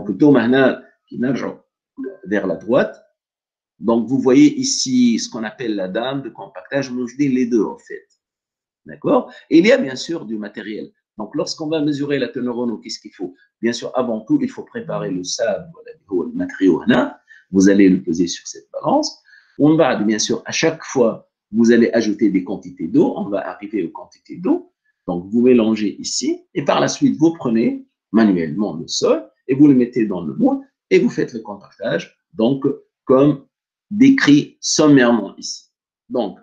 Donc, qui nage vers la droite. Donc, vous voyez ici ce qu'on appelle la dame de compactage. Je dis les deux, en fait. D'accord? Et il y a bien sûr du matériel. Donc, lorsqu'on va mesurer la teneur en eau, qu'est-ce qu'il faut? Bien sûr, avant tout, il faut préparer le sable, le matériau. Vous allez le peser sur cette balance. On va, bien sûr, à chaque fois, vous allez ajouter des quantités d'eau. On va arriver aux quantités d'eau. Donc, vous mélangez ici. Et par la suite, vous prenez manuellement le sol et vous le mettez dans le moule et vous faites le compactage. Donc, comme décrit sommairement ici. Donc,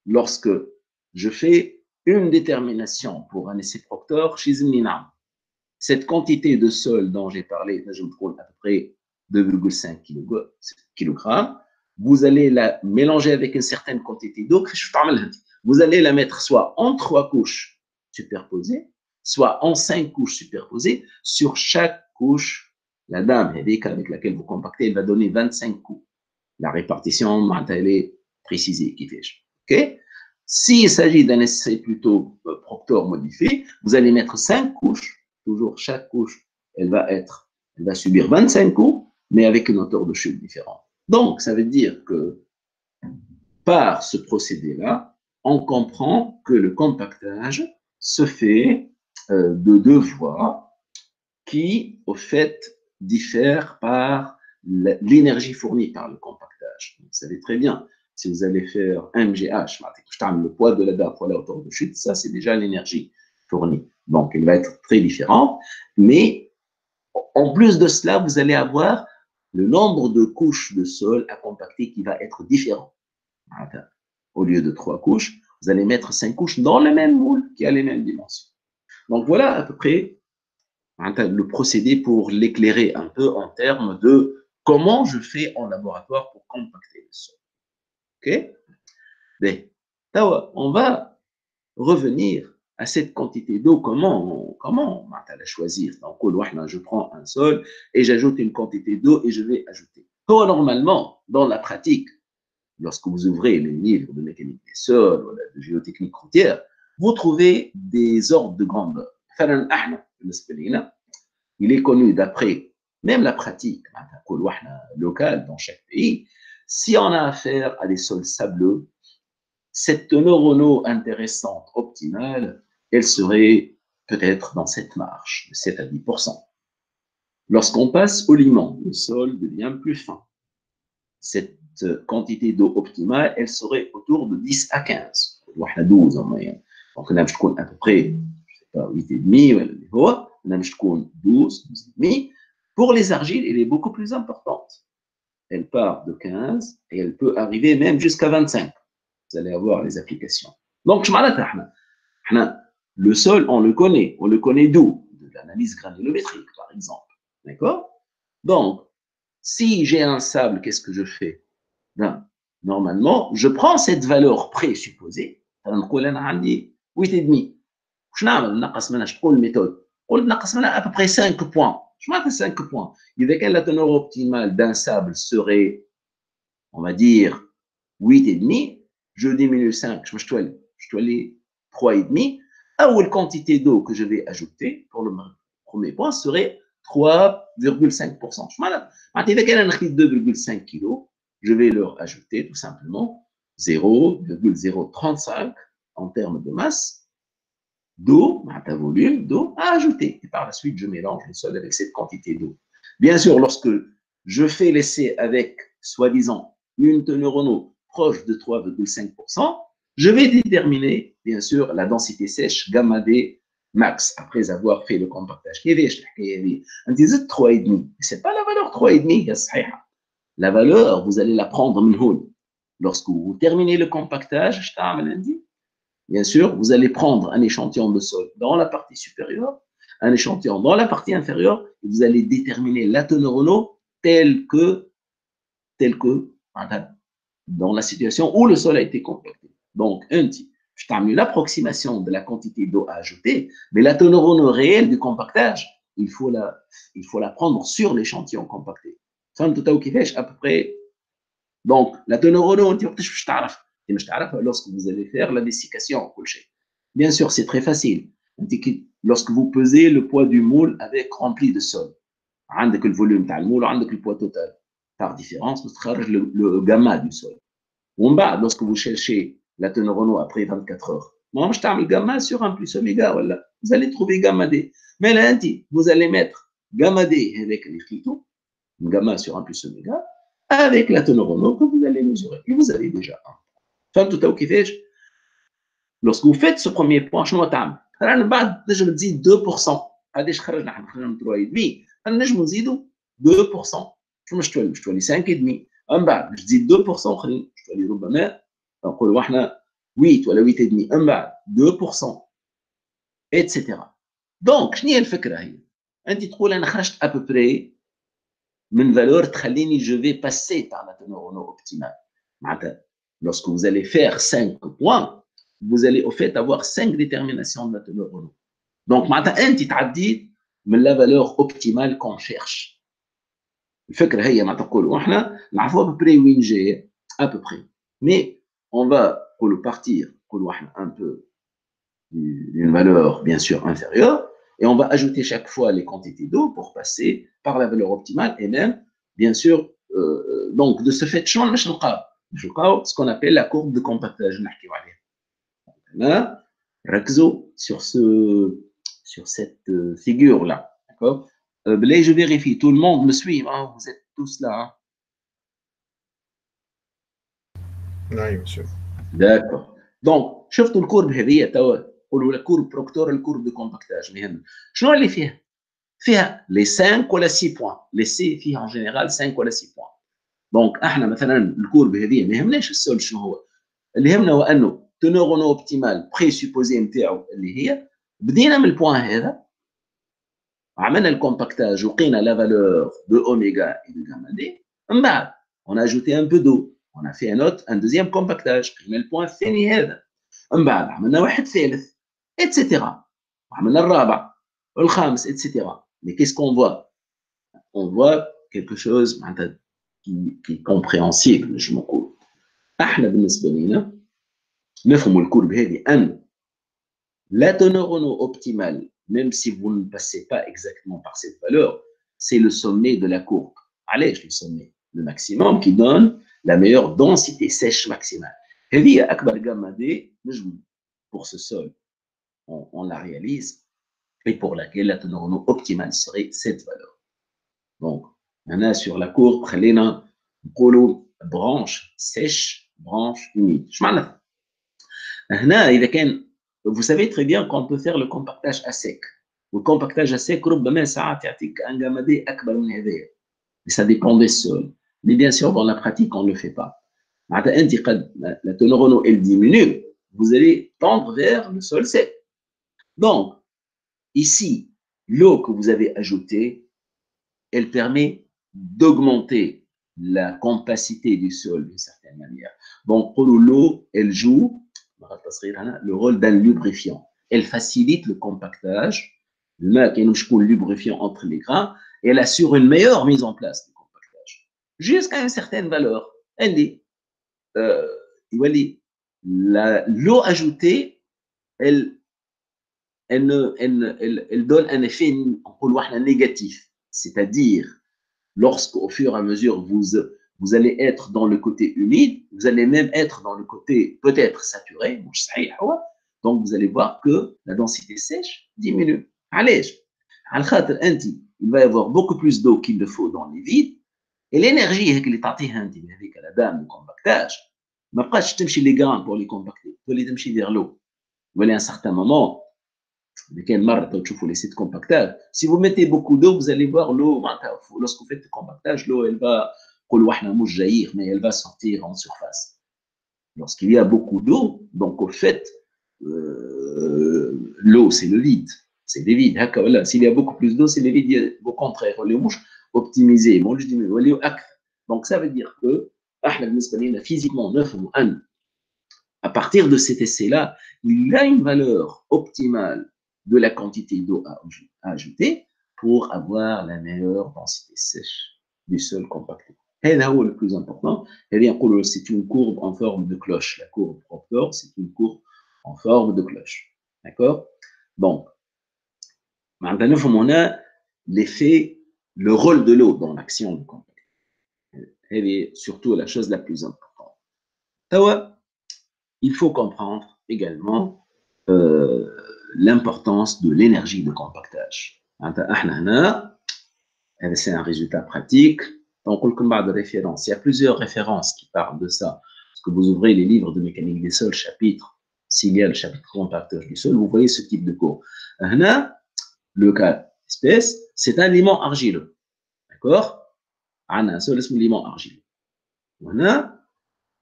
lorsque je fais une détermination pour un essai proctor, cette quantité de sol dont j'ai parlé, je me trouve à peu près 2,5 kg, vous allez la mélanger avec une certaine quantité d'eau. Vous allez la mettre soit en 3 couches superposées, soit en 5 couches superposées. Sur chaque couche, la dame avec laquelle vous compactez, elle va donner 25 coups. La répartition, elle est précisée. OK? S'il s'agit d'un essai plutôt proctor modifié, vous allez mettre 5 couches. Toujours, chaque couche, elle va subir 25 coups, mais avec une hauteur de chute différente. Donc, ça veut dire que par ce procédé-là, on comprend que le compactage se fait de 2 voies qui, au fait, diffèrent par l'énergie fournie par le compactage. Vous savez très bien, si vous allez faire MGH, le poids de la dame fois la hauteur de chute, ça, c'est déjà l'énergie fournie. Donc, elle va être très différente. Mais en plus de cela, vous allez avoir le nombre de couches de sol à compacter qui va être différent. Au lieu de 3 couches, vous allez mettre 5 couches dans le même moule qui a les mêmes dimensions. Donc, voilà à peu près le procédé pour l'éclairer un peu en termes de comment je fais en laboratoire pour compacter le sol. OK? Mais, on va revenir à cette quantité d'eau. Comment la choisir? Donc, je prends un sol et j'ajoute une quantité d'eau et je vais ajouter. Normalement, dans la pratique, lorsque vous ouvrez les livres de mécanique des sols ou de géotechnique routière, vous trouvez des ordres de grandeur. Il est connu d'après même la pratique locale dans chaque pays. Si on a affaire à des sols sableux, cette teneur en eau intéressante, optimale, elle serait peut-être dans cette marge de 7 à 10%. Lorsqu'on passe au limon, le sol devient plus fin. Cette quantité d'eau optimale, elle serait autour de 10 à 15. 12 en moyenne. Donc, on a à peu près 8,5, 12, 12,5. Pour les argiles, elle est beaucoup plus importante. Elle part de 15 et elle peut arriver même jusqu'à 25. Vous allez avoir les applications. Donc, le sol, on le connaît d'où? De l'analyse granulométrique, par exemple. D'accord? Donc, si j'ai un sable, qu'est-ce que je fais? Ben, normalement, je prends cette valeur présupposée. نقول انا عندي 8,5. واش نعمل؟ نقص منها شكون الميثود؟ قلت نقص منها à peu près 5 points. Je marque 5 points. إذا كان la teneur optimale d'un sable serait, on va dire, 8,5, je diminue 5, je dois 3,5. La quantité d'eau que je vais ajouter pour le premier point serait 3,5%. إذا كان نخدم 2,5 kg, je vais leur ajouter tout simplement 0,035 en termes de masse d'eau, un volume d'eau à ajouter. Et par la suite, je mélange le sol avec cette quantité d'eau. Bien sûr, lorsque je fais l'essai avec, soi-disant, une teneur en eau proche de 3,5%, je vais déterminer, bien sûr, la densité sèche gamma D max, après avoir fait le compactage. Ce n'est pas la valeur 3,5, la valeur, vous allez la prendre lorsque vous terminez le compactage, bien sûr, vous allez prendre un échantillon de sol dans la partie supérieure, un échantillon dans la partie inférieure, et vous allez déterminer la teneur en eau telle que dans la situation où le sol a été compacté. Donc, je t'amène l'approximation de la quantité d'eau à ajouter, mais la teneur en eau réelle du compactage, il faut la prendre sur l'échantillon compacté. Ça, tout à peu près. Donc, la teneur en eau, lorsque vous allez faire la dessiccation. Bien sûr, c'est très facile. lorsque vous pesez le poids du moule avec rempli de sol. عندك le volume تاع المول وعندك le poids total. Par différence, vous تخرج le gamma du sol. ومن بعد, lorsque vous cherchez la teneur en eau après 24 heures, moi je تعمل gamma sur 1 plus oméga, voilà. Vous allez trouver gamma D. Mais là, vous allez mettre gamma D avec les phytos, gamma sur 1 plus oméga, avec la teneur en eau que vous allez mesurer. Et vous avez déjà un. فهمتوا تو كيفاش؟ Lorsque vous faites ce premier point, شنو تعمل؟ رانا بعد نجم تزيد 2%. قداش خرجنا احنا؟ خرجنا من 3,5. نجم نزيدوا 2%. مش تولي 5,5. من بعد باش تزيد 2% اخرين، باش تولي ربما نقولوا احنا 8 ولا 8,5. من بعد 2%. اتسيتيرا. دونك شنو هي الفكره هي؟ انت تقول انا خرجت ابوبري من فالور تخليني جو في باسي تاع لا تونور اون اوبتيمال. معناتها lorsque vous allez faire 5 points, vous allez au fait avoir 5 déterminations de la teneur en eau. Donc, معناتها انت تعديت من la valeur optimale qu'on cherche. الفكره هي ما تقولوا احنا نعرفوا ابوبري وين جاي ابوبري. Mais on va partir نقولوا احنا un peu d'une valeur bien sûr inférieure, et on va ajouter chaque fois les quantités d'eau pour passer par la valeur optimale, et même, bien sûr, donc de ce fait, ce qu'on appelle la courbe de compactage. Sur cette figure-là. D'accord? Là, je vérifie, tout le monde me suit, hein? Vous êtes tous là. Hein? Oui, monsieur. D'accord. Donc, شفتوا الكورب هذه توا نقولوا لا كورب بروكتور الكورب دو كومباكتاج مهم. شنو اللي فيها؟ فيها لي 5 ولا 6 بوان. لي سي فيها ان جينيرال 5 ولا 6 بوان. دونك احنا مثلا الكورب هذه ما يهمناش السول شنو هو. اللي يهمنا هو انه تونور اون اوبتيمال بري سوبوزي نتاعو اللي هي بدينا من البوان هذا، عملنا الكومباكتاج وقينا لا فالور دو اوميغا اي دو جاما دي، من بعد on a ajouté un peu d'eau, on a fait un deuxième compactage, قينا البوان الثاني هذا، من بعد عملنا واحد ثالث اتسيتيرا، وعملنا الرابع والخامس اتسيتيرا. Mais qu'est-ce qu'on voit? On voit quelque chose qui est compréhensible. je نقول احنا بالنسبه لنا نفهموا الكورب هذه ان la teneur en eau optimale, même si vous ne passez pas exactement par cette valeur, c'est le sommet de la courbe. Allez, le sommet, le maximum qui donne la meilleure densité sèche maximale. هذه أكبر gamma D pour ce sol. On la réalise et pour laquelle la teneur en eau optimale serait cette valeur. Donc, maintenant sur la courbe, خلينا نقولوا branche sèche, branche humide. شو معناتها؟ هنا إذا كان vous savez très bien qu'on peut faire le compactage à sec. Le compactage à sec, ربما ساعات يعطيك un gamma D أكبر من هذايا. Mais ça dépend des sols. Mais bien sûr, dans la pratique, on ne le fait pas. La teneur en eau, elle diminue. Vous allez tendre vers le sol sec. Donc, ici, l'eau que vous avez ajoutée, elle permet d'augmenter la compacité du sol d'une certaine manière. Donc, l'eau, elle joue le rôle d'un lubrifiant. Elle facilite le compactage, le lubrifiant entre les grains, et elle assure une meilleure mise en place du compactage. Jusqu'à une certaine valeur. Elle dit, l'eau ajoutée, elle donne un effet négatif. C'est-à-dire, lorsqu'au fur et à mesure, vous allez être dans le côté humide, vous allez même être dans le côté peut-être saturé, donc vous allez voir que la densité sèche diminue. Allez, il va y avoir beaucoup plus d'eau qu'il le faut dans les vides, et l'énergie اللي تعطيها انت من هذيك la dame de compactage ما بقاش تمشي les grains pour les compacter, تولي تمشي vers l'eau. ولي à un certain moment, les sites compactage, si vous mettez beaucoup d'eau, vous allez voir l'eau, lorsque vous faites le compactage, l'eau, elle va, mais elle va sortir en surface. Lorsqu'il y a beaucoup d'eau, donc au fait, l'eau, c'est le vide. C'est les vides. S'il y a beaucoup plus d'eau, c'est les vides. Au contraire, les mouches optimisées. Donc ça veut dire que, physiquement, à partir de cet essai-là, il y a une valeur optimale de la quantité d'eau à ajouter pour avoir la meilleure densité sèche du sol compacté. Et là où le plus important, c'est une courbe en forme de cloche. La courbe Proctor, c'est une courbe en forme de cloche. D'accord? Donc, معناتها نفهم هنا l'effet, le rôle de l'eau dans l'action du contact. Elle est surtout la chose la plus importante. Il faut comprendre également l'importance de l'énergie de compactage. C'est un résultat pratique. Donc, on de références. Il y a plusieurs références qui parlent de ça. Parce que vous ouvrez les livres de mécanique des sols, chapitre, s'il y a le chapitre compactage du sol, vous voyez ce type de cours. Le cas espèce, c'est un limon argileux. D'accord? Un seul limon argileux.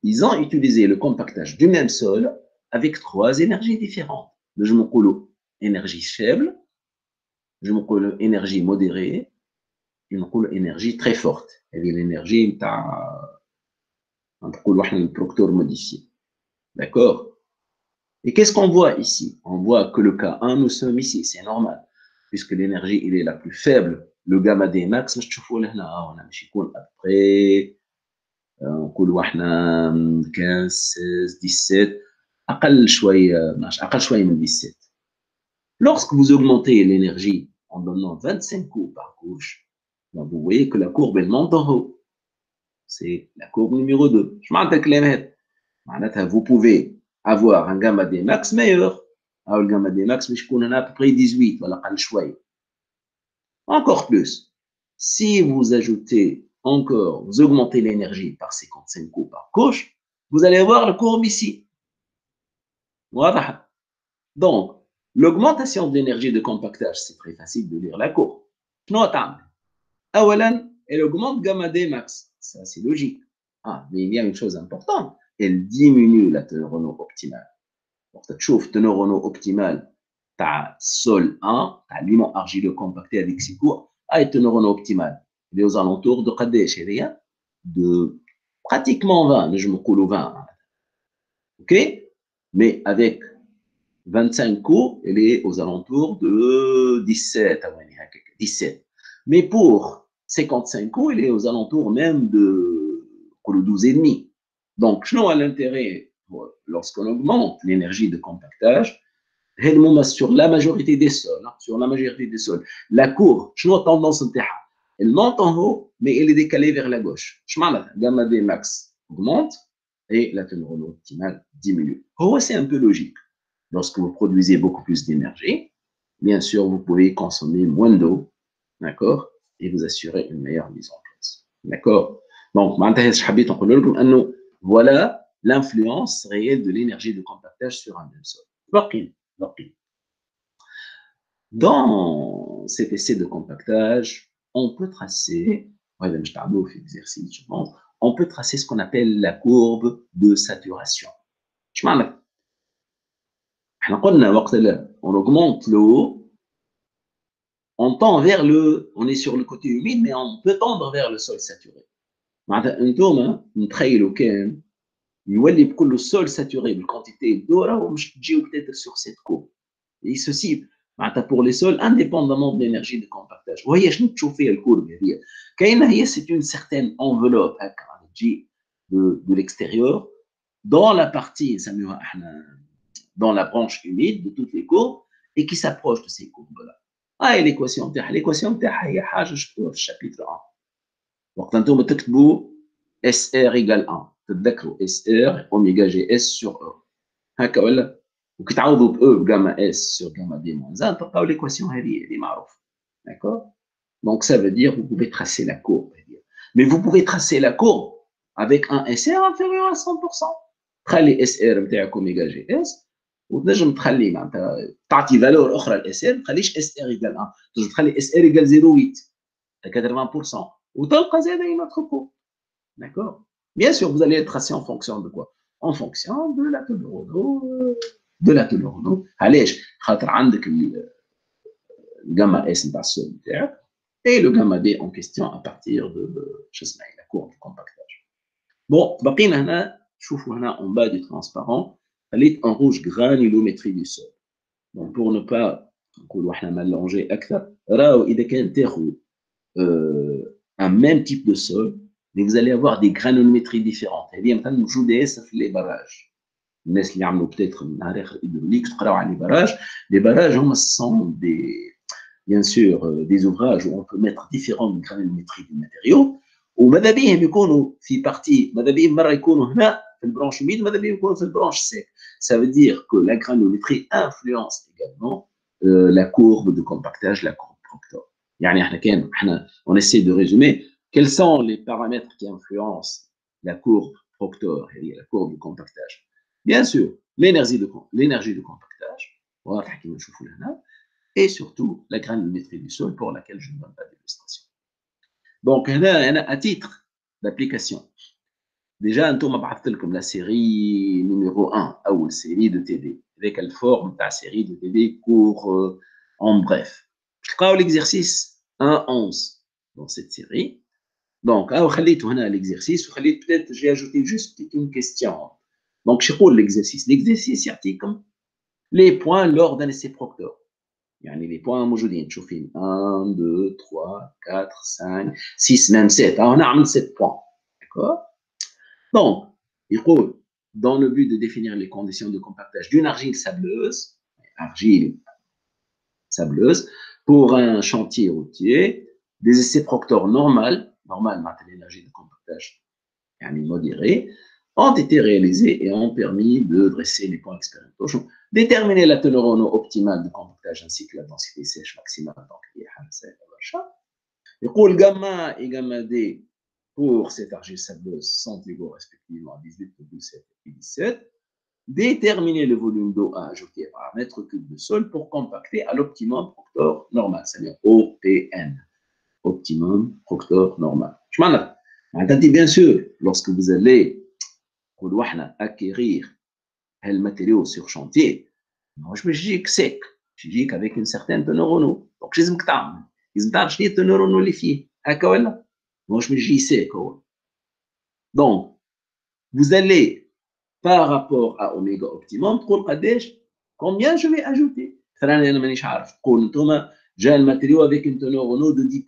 Ils ont utilisé le compactage du même sol avec 3 énergies différentes. Je me coule énergie faible, je me coule énergie modérée, je me coule énergie très forte. Et l'énergie, le procteur modifié. D'accord? Et qu'est-ce qu'on voit ici? On voit que le cas 1, nous sommes ici, c'est normal, puisque l'énergie, il est la plus faible. Le gamma D max, je trouve là, on a après, on coule 15, 16, 17, أقل شوية من 17. Lorsque vous augmentez l'énergie en donnant 25 coups par couche, donc vous voyez que la courbe, elle monte en haut. C'est la courbe numéro 2. Je m'entends clair. Vous pouvez avoir un gamma D max meilleur. Le gamma D max, je connais à peu près 18, voilà, encore plus. Si vous ajoutez encore, vous augmentez l'énergie par 55 coups par couche, vous allez avoir la courbe ici. Voilà. Donc, l'augmentation de l'énergie de compactage, c'est très facile de lire la courbe. Elle augmente gamma D max. Ça, c'est logique. Mais il y a une chose importante. Elle diminue la teneur en eau optimale. Donc, tu vois, teneur en eau optimale, tu as sol 1, tu as limon argileux compacté avec 6 coups, et teneur en eau optimale. Il est aux alentours de Qadesh, de pratiquement 20, mais je me coule au 20. OK? Mais avec 25 coups, elle est aux alentours de 17. Mais pour 55 coups, elle est aux alentours même de 12,5. Donc, je n'ai l'intérêt, lorsqu'on augmente l'énergie de compactage, sur la majorité des sols, la courbe, je n'ai tendance à elle monte en haut, mais elle est décalée vers la gauche. Gamma D max augmente et la teneur en eau optimale diminue. C'est un peu logique. Lorsque vous produisez beaucoup plus d'énergie, bien sûr, vous pouvez consommer moins d'eau, d'accord, et vous assurer une meilleure mise en place. D'accord? Donc, voilà l'influence réelle de l'énergie de compactage sur un même sol. Dans cet essai de compactage, on peut tracer, on peut tracer ce qu'on appelle la courbe de saturation. On augmente l'eau, on tend vers on est sur le côté humide, mais on peut tendre vers le sol saturé. انتم نتخيلوا كان يولي بكل السول ساتوري بالكونتيتي d'eau راهو مش تجيو peut-être sur cette courbe. Et ceci pour les sols indépendamment de l'énergie de compactage. وهي شنو تشوف فيها الكورب هذه؟ كاينه هي c'est une certaine enveloppe هكا تجي de l'extérieur dans la partie نسميوها احنا dans la branche humide de toutes les courbes et qui s'approche de ces courbes-là. l'équation تاعها هي حاجه شفتوها في الشابيتر 1. وقت انتم تكتبوا SR égale 1 تتذكروا SR اوميغا جي اس sur E هكا ولا وكي تعوضوا ب E بغاما S sur gamma D moins 1 تلقاو l'équation هذه معروفه. D'accord? Donc ça veut dire vous pouvez tracer la courbe. Mais vous pouvez tracer la courbe avec un SR inférieur à 100%. خلي SR نتاعك اوميغا جي اس وتنجم تخلي معناتها تعطي فالور اخرى لاس ار ما تخليش اس ار ايكال 1 تنجم تخلي اس ار ايكال 0.8 80% وتلقى زاد une autre courbe. D'accord? Bien sûr, vous allez être tracé en fonction de quoi? En fonction de la teneur en eau. علاش؟ خاطر عندك الجاما اس نتاع السول نتاعك et le gamma D en question à partir de la courbe de compactage. Bon, بقينا هنا شوفوا هنا en bas du transparent en rouge granulométrie du sol. Donc pour ne pas mélanger أكثر راهو إذا كان تاخذ un même type de sol mais vous allez avoir des granulométries différentes. هذه مثلا موجودة في les barrages. الناس اللي عملوا peut-être من نهار hydraulique تقراو على les barrages. Les barrages هم sont bien sûr des ouvrages où on peut mettre différentes granulométries des matériaux. وماذا بهم يكونوا في partie ماذا بهم مرة يكونوا هنا في البرانش humide ماذا بهم يكونوا في البرانش sec. Ça veut dire que la granulométrie influence également la courbe de compactage, la courbe Proctor. يعني احنا on essaie de résumer quels sont les paramètres qui influencent la courbe Proctor, la courbe de compactage. Bien sûr, l'énergie de compactage, et surtout la granulométrie du sol pour laquelle je ne donne pas d'illustration. Donc, à titre d'application, déjà, on va comme la série numéro 1, ou la série de TD, avec quelle forme ta série de TD court en bref. Je crois l'exercice 1-11 dans cette série. Donc, l'exercice, peut-être j'ai ajouté juste une question. Donc, je sais l'exercice. L'exercice, il comme les points lors d'un essai Proctor. يعني les points موجودين تشوفين 1 2 3 4 5 6 même 7 هنا عملت 7 points d'accord donc يقول dans le but de définir les conditions de compactage d'une argile sableuse pour un chantier routier des essais Proctor normal معناتها l'énergie de compactage يعني modérée ont été réalisés et ont permis de dresser les points expérimentaux. Déterminer la teneur en eau optimale de compactage ainsi que la densité sèche maximale. Donc, il gamma et gamma D pour cette argile sableuse sont égaux respectivement à 18,7 et 17. Déterminer le volume d'eau à ajouter par mètre cube de sol pour compacter à l'optimum Proctor normal, c'est-à-dire OPN, optimum Proctor normal. Je m'en ai. Bien sûr, lorsque vous allez acquérir le matériau sur chantier, moi je me dis que sec, je dis qu'avec une certaine teneur en eau. Donc je dis que ils ont acheté teneur en eau les filles. Moi je me dis sec. Donc vous allez par rapport à oméga optimum, combien je vais ajouter. J'ai le matériau avec une teneur en eau de 10%.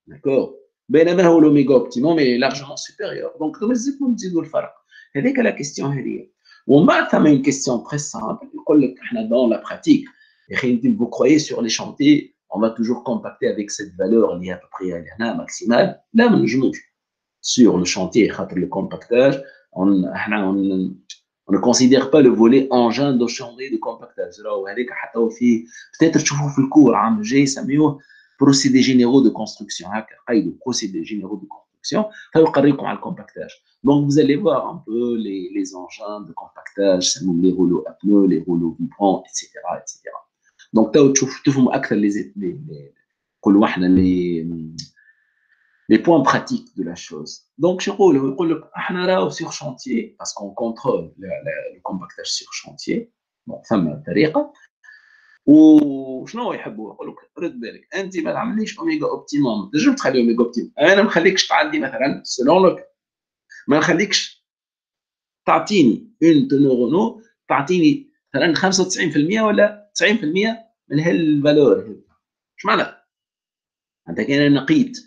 D'accord. L'oméga optimum est largement supérieur. Donc vous me le farc. هذيك la question هذه ومن بعد ثم une question très simple يقول لك احنا dans la pratique vous croyez sur les chantiers on va toujours compacter avec cette valeur اللي هي à peu près هنا maximale لا ما نجموش sur le chantier خاطر le compactage on ne considère pas le volet engin de chantier de compactage راهو هذيك حتى فيه peut-être تشوفوا في الكور عام جاي يسميوه procédés généraux de construction هكا قيدوا procédés généraux de construction فيقريكم على الكومباكتاج. Donc vous allez voir un peu les engins de compactage, les rouleaux à pneus, les rouleaux vibrants, etc. etc. Donc تفهموا أكثر les points pratiques de la chose. Donc je يقول لك احنا راهو sur chantier parce qu'on contrôle le compactage sur chantier. Bon, ثم طريقة وشنو يحبوا يقول لك رد بالك انت ما تعمليش اوميجا اوبتيموم تنجم تخلي اوميجا اوبتيموم انا ما نخليكش تعدي مثلا سولون لوك ما نخليكش تعطيني اون تونورونو تعطيني مثلا 95% ولا 90% من هالفالور هذه اش معناتها انت كان نقيت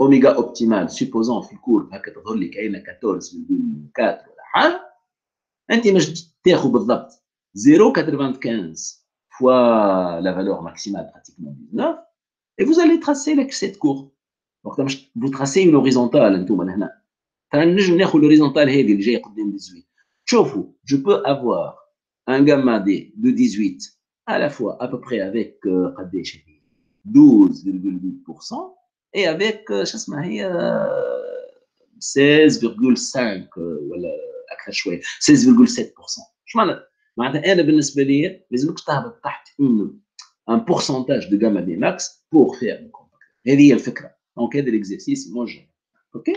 اوميجا اوبتيمال سوبوزون في الكور هكا تظهر لي كاينه 14.4 ولا حاجه انت مش تاخذ بالضبط 0.95 fois la valeur maximale pratiquement 19 et vous allez tracer cette courbe. Donc vous tracez une horizontale انتم من هنا فنجم ناخذ l'horizontale هذه اللي جايه قدام 18 شوفوا je peux avoir un gamma D de 18 à la fois à peu près avec قداش هذه 12,8% et avec شو اسمها هي 16,5 ولا اكثر شويه 16,7%. اش معناتها معناتها انا بالنسبه لي لازمك تهبط تحت un pourcentage de gamma D max pour faire le compactage. هذه هي الفكره. دونك هذا الاكزرسيس موجود. اوكي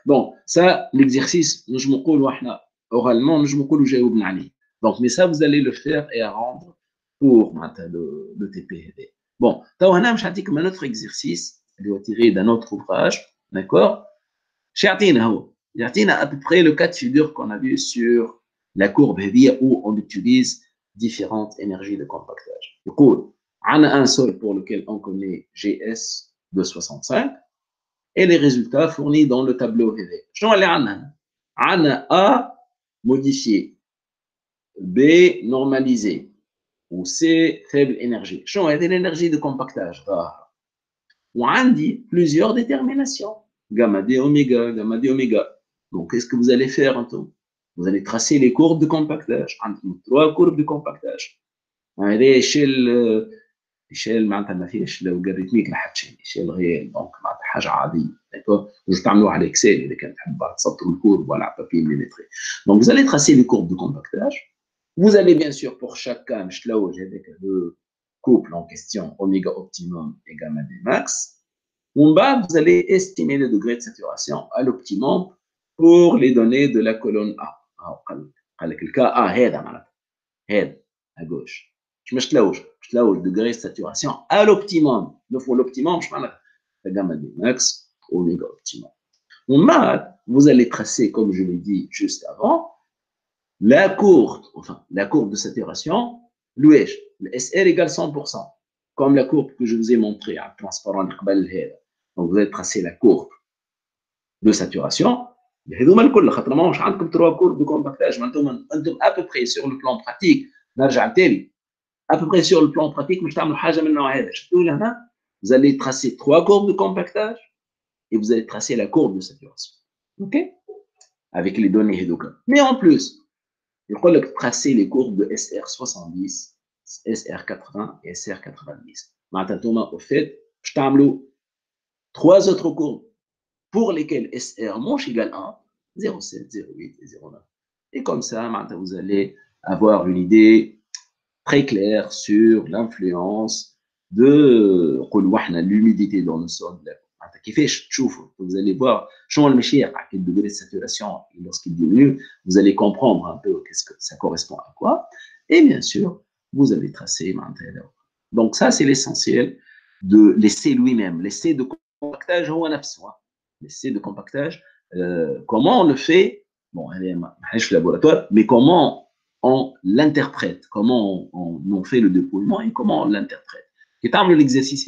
دونك ça l'exercice نجم نقولوا احنا oralement نجم نقولوا جاوبنا عليه. Donc mais ça vous allez le faire et à rendre pour معناتها le TP هذا. Bon تو هنا مش نعطيكم un autre exercice اللي هو tiré d'un autre ouvrage, d'accord. شو يعطينا هو؟ يعطينا à peu près le cas de figure qu'on a vu sur la courbe هذه où on utilise différentes énergies de compactage. يقول عندنا un sol pour lequel on connaît GS de 65 et les résultats fournis dans le tableau هذا. شنو اللي عندنا؟ عندنا A modifié, B normalisé, ou C, faible énergie. شنو هذه l'énergie de compactage ظاهرة. وعندي plusieurs déterminations. Gamma D, oméga, gamma D, oméga. Donc, qu'est-ce que vous allez faire en tout? Vous allez tracer les courbes de compactage. عندكم 3 courbes de compactage. هذه échelle معناتها ما فيهاش لوغاريتميك لحد شيء، échelle réelle، دونك معناتها حاجه عاديه، داكور. باش تعملوها على اكسل اذا كان تحب تسطروا الكورب ولا على بابي مليمتري. دونك vous allez tracer les courbes de compactage. Vous allez bien sûr pour chaque cas نشلوج هذاك le couple en question oméga optimum et gamma D max. ومن بعد vous allez estimer le degré de saturation à l'optimum pour les données de la colonne A. قال لك الكا A هذا معناتها هذا à gauche. مش تلوج degré de saturation à l'optimum. Le fois l'optimum je parle de gamma D max oméga optimum. ومن بعد vous allez tracer comme je l'ai dit juste avant la courbe de saturation le SR égale 100% comme la courbe que je vous ai montrée à transparent قبل هذا. Donc vous allez tracer la courbe de saturation. هذوما الكل خاطر ماهوش عندكم 3 courbes de compactage. انتم à peu près sur le plan pratique نرجع تاني à peu près sur le plan pratique مش تعملوا حاجه من النوع هذا. شفتوا هنا vous allez tracer 3 courbes de compactage et vous allez tracer la courbe de saturation. OK, avec les données هذوك. Mais en plus يقول لك tracer les courbes de SR70 SR80 et SR90. معناتها انتم au fait باش تعملوا 3 autres courbes pour lesquelles SR moins égale 1, 0,7, 0,8 et 0,9. Et comme ça, vous allez avoir une idée très claire sur l'influence de l'humidité dans le sol. Vous allez voir, le degré de saturation, lorsqu'il diminue, vous allez comprendre un peu qu'est-ce que ça correspond à quoi. Et bien sûr, vous allez tracer. Donc ça, c'est l'essentiel de l'essai lui-même. L'essai de compactage ou l'essai de compactage, comment on le fait? Bon, elle est le laboratoire, mais comment on l'interprète, comment on fait le dépouillement et comment on l'interprète. Et dans l'exercice,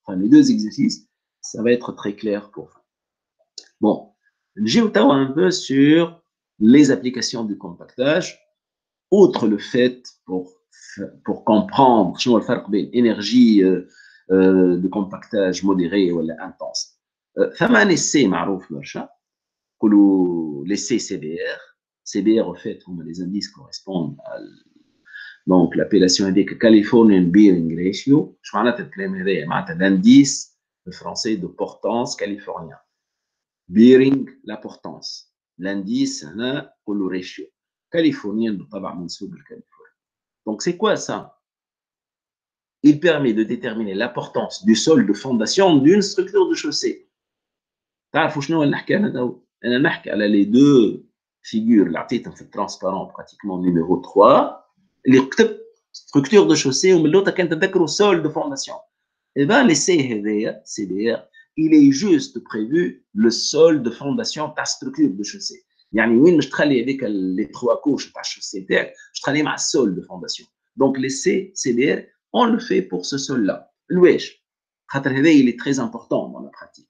enfin les 2 exercices, ça va être très clair pour vous. Bon, j'ai un peu sur les applications du compactage, outre le fait pour comprendre شنو الفرق بين énergie de compactage modéré ou intense. فما essai معروف برشا نقولوا l'essai CBR. CBR au fait هما les indices correspondent à donc l'appellation هذيك Californian Bearing Ratio. شو معناتها الكلام هذايا؟ معناتها l'indice français de portance californien. Bearing la portance. L'indice هنا نقولوا ratio. Californien بالطبع منسوب لكاليفورنيا. Donc c'est quoi ça? Il permet de déterminer l'importance du sol de fondation d'une structure de chaussée. تعرفوا شنو نحكي أنا نحكي على les 2 figures اللي عطيتهم في الترانسبارون pratiquement numéro 3 اللي كتب structure de chaussée ومن اللوطه كان تذكروا sol de fondation. Et bien l'essai هذايا CBR il est juste prévu le sol de fondation تاع structure de chaussée. يعني وين مش تخلي هذيك les 3 couches تاع الشوسيه تاعك مش تخليه مع sol de fondation. Donc l'essai CBR on le fait pour ce sol-là. الواش خاطر هذا il est très important dans la pratique.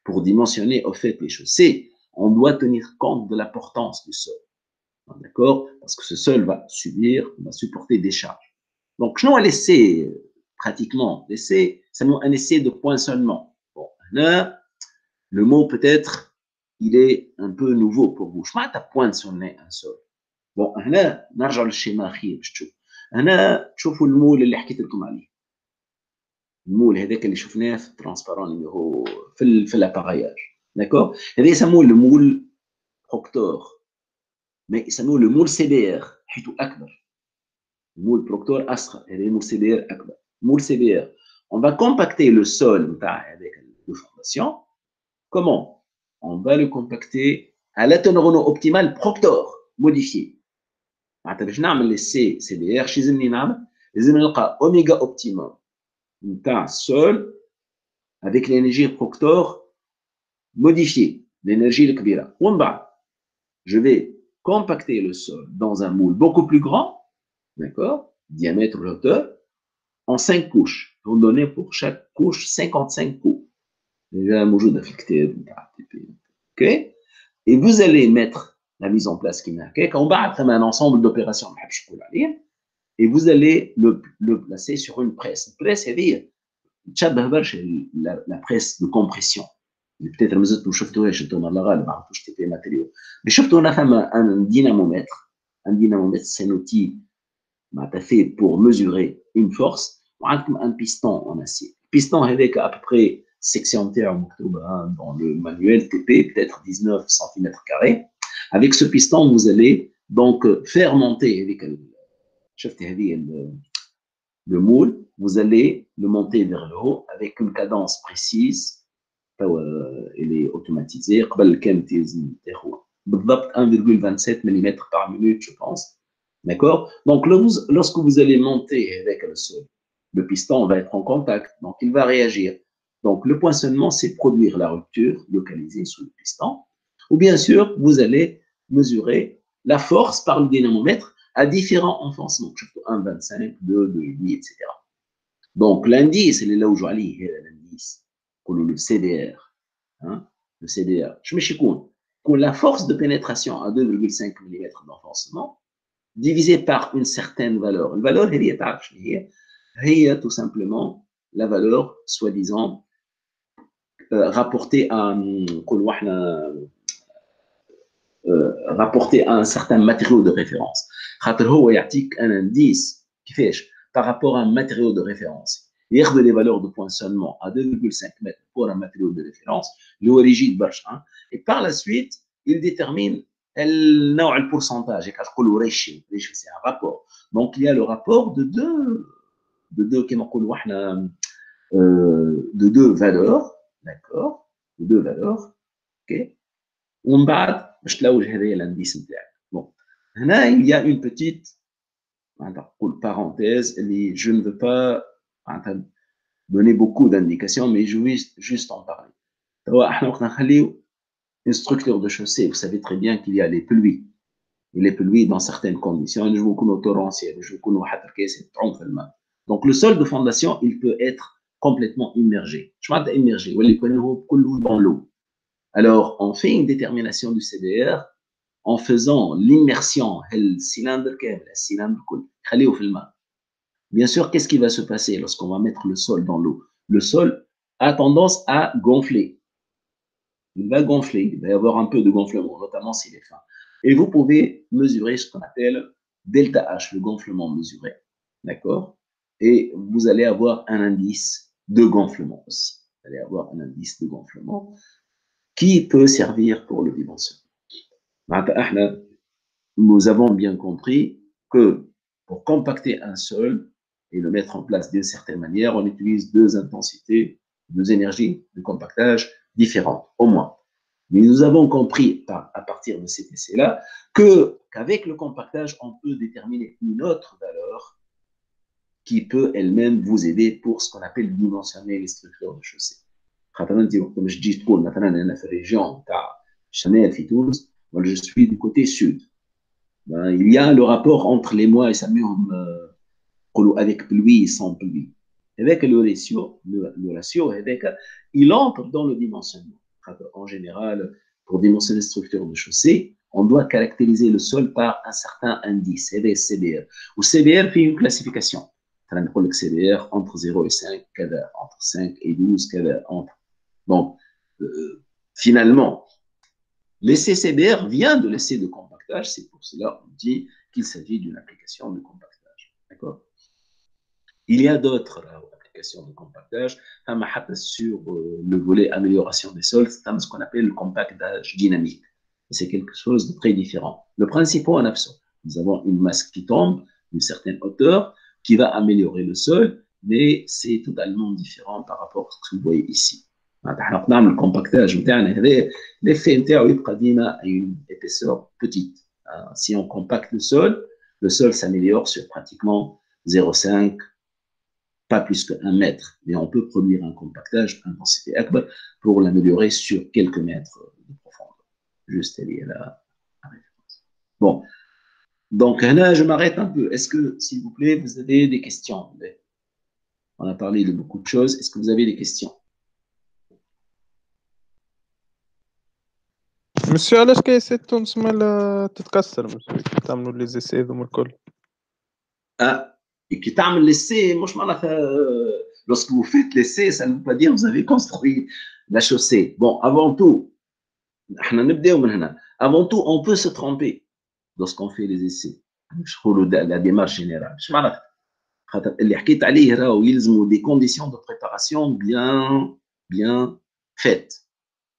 Pour dimensionner au fait les chaussées, on doit tenir compte de l'importance du sol. D'accord? Parce que ce sol va supporter des charges. Donc, je l'essai, pratiquement, l'essai, c'est un essai de poinçonnement. Bon, là, le mot peut-être, il est un peu nouveau pour vous. Je ne sais pas poinçonner un sol. Bon, là, نرجع للشيما خير باش تشوف. هنا تشوفوا المول اللي حكيت لكم عليه. المول هذاك اللي شفناه في الترانسبارون نيميرو في الابارياج. داكور؟ هذا يسموه المول بروكتور. مي يسموه المول سي بي ار حيث اكبر. المول بروكتور اصغر، هذا المول سي بي ار اكبر. المول سي بي ار. On va compacter le sol نتاع هذاك de fondation. Comment? On va le compacter à la teneur optimale Proctor modifiée. معناتها باش نعمل السي سي بي ار شنو لازمني نعمل؟ لازم نلقى اوميغا اوبتيموم نتاع السول avec l'énergie Proctor modifiée, l'énergie الكبيرة. ومن بعد je vais compacter le sol dans un moule beaucoup plus grand, d'accord, diamètre ou hauteur, en 5 couches. On donner pour chaque couche 55 coups. Déjà موجودة في الكتاب نتاع OK. Et vous allez mettre la mise en place qui m'a ومن بعد ثم un ensemble d'opérations ما نحبش نقول عليه. et vous allez le placer sur une presse. Une presse, c'est-à-dire, la presse de compression. Peut-être que vous شفتوها شفتوها على الغالب ما عرفتوش تي ماتيريال mais شفتوا هنا فما un dynamomètre. Un dynamomètre, c'est un outil fait pour mesurer une force. وعندكم un piston en acier. Piston avec à peu près section terre dans le manuel TP, peut-être 19 cm². Avec ce piston, vous allez donc faire monter avec le moule, vous allez le monter vers le haut avec une cadence précise. Elle est automatisée. قبل كان تيزن تاخو بالضبط 1,27 mm par minute, je pense. D'accord? Donc, lorsque vous allez monter avec le piston va être en contact, donc il va réagir. Donc, le poinçonnement, c'est produire la rupture localisée sous le piston. Ou bien sûr, vous allez mesurer la force par le dynamomètre à différents enfoncements, 1,25, 2, 2,5, etc. Donc, l'indice, il est là où je vais l'indice, le CDR. Hein, le CDR. Je me suis dit que la force de pénétration à 2,5 mm d'enfoncement divisé par une certaine valeur. Une valeur, est tout simplement la valeur, soi-disant, rapportée à un certain matériau de référence. هو يعطيك un indice كيفاش par rapport à un matériau de référence. Il y a des valeurs de poinçonnement à 2,5 mètres pour un matériau de référence, l'origine برشا. Et par la suite, il détermine le pourcentage. C'est un rapport. Donc, il y a le rapport de deux valeurs, d'accord, de deux valeurs, ok. ومن بعد باش تلوج هذايا l'indice نتاعك. Bon, هنا il y a une petite parenthèse, je ne veux pas donner beaucoup d'indications, mais je vais juste en parler. Une structure de chaussée, vous savez très bien qu'il y a les pluies. Et les pluies dans certaines conditions, donc le sol de fondation, il peut être complètement immergé. Je m'appelle immergé, dans l'eau. Alors, on fait une détermination du CDR en faisant l'immersion, le cylindre, bien sûr, qu'est-ce qui va se passer lorsqu'on va mettre le sol dans l'eau? Le sol a tendance à gonfler. Il va gonfler, il va y avoir un peu de gonflement, notamment s'il est fin. Et vous pouvez mesurer ce qu'on appelle delta H, le gonflement mesuré. D'accord? Et vous allez avoir un indice de gonflement aussi. Vous allez avoir un indice de gonflement qui peut servir pour le dimensionnement. Nous avons bien compris que pour compacter un sol et le mettre en place d'une certaine manière, on utilise deux intensités, deux énergies de compactage différentes, au moins. Mais nous avons compris à partir de cet essai-là qu'avec le compactage, on peut déterminer une autre valeur qui peut elle-même vous aider pour ce qu'on appelle dimensionner les structures de chaussée. Comme je dis, maintenant, في région Chanel, Fitouz, je suis du côté sud. Il y a le rapport entre les mois et avec pluie et sans pluie. Avec le ratio, il entre dans le dimensionnement. En général, pour dimensionner les structures de chaussée, on doit caractériser le sol par un certain indice, CBR. Ou CBR fait une classification. Le CBR entre 0 et 5, entre 5 et 12, entre. Donc, finalement, l'essai CBR vient de l'essai de compactage, c'est pour cela qu'on dit qu'il s'agit d'une application de compactage. D'accord? Il y a d'autres applications de compactage, sur le volet amélioration des sols, c'est ce qu'on appelle le compactage dynamique. C'est quelque chose de très différent. Le principe en absent, nous avons une masse qui tombe d'une certaine hauteur qui va améliorer le sol, mais c'est totalement différent par rapport à ce que vous voyez ici. Le compactage, l'effet a une épaisseur petite. Si on compacte le sol s'améliore sur pratiquement 0,5, pas plus qu'1 mètre, mais on peut produire un compactage intensité akbar pour l'améliorer sur quelques mètres de profondeur. Juste lié à la référence. Bon, donc là, je m'arrête un peu. Est-ce que, s'il vous plaît, vous avez des questions? On a parlé de beaucoup de choses. Est-ce que vous avez des questions? مسيو علاش كيسيتو نتوما تتكسر مسيو تعملوا لي زيسي هذوما الكل Et qui تعمل l'essai, مش معناتها lorsque vous faites l'essai, ça ne veut pas dire que vous avez construit la chaussée. Bon, avant tout, احنا نبداو من هنا. Avant tout, on peut se tromper lorsqu'on fait les essais. مش نقولوا la démarche générale. مش معناتها خاطر اللي حكيت عليه راهو يلزموا des conditions de préparation bien faites.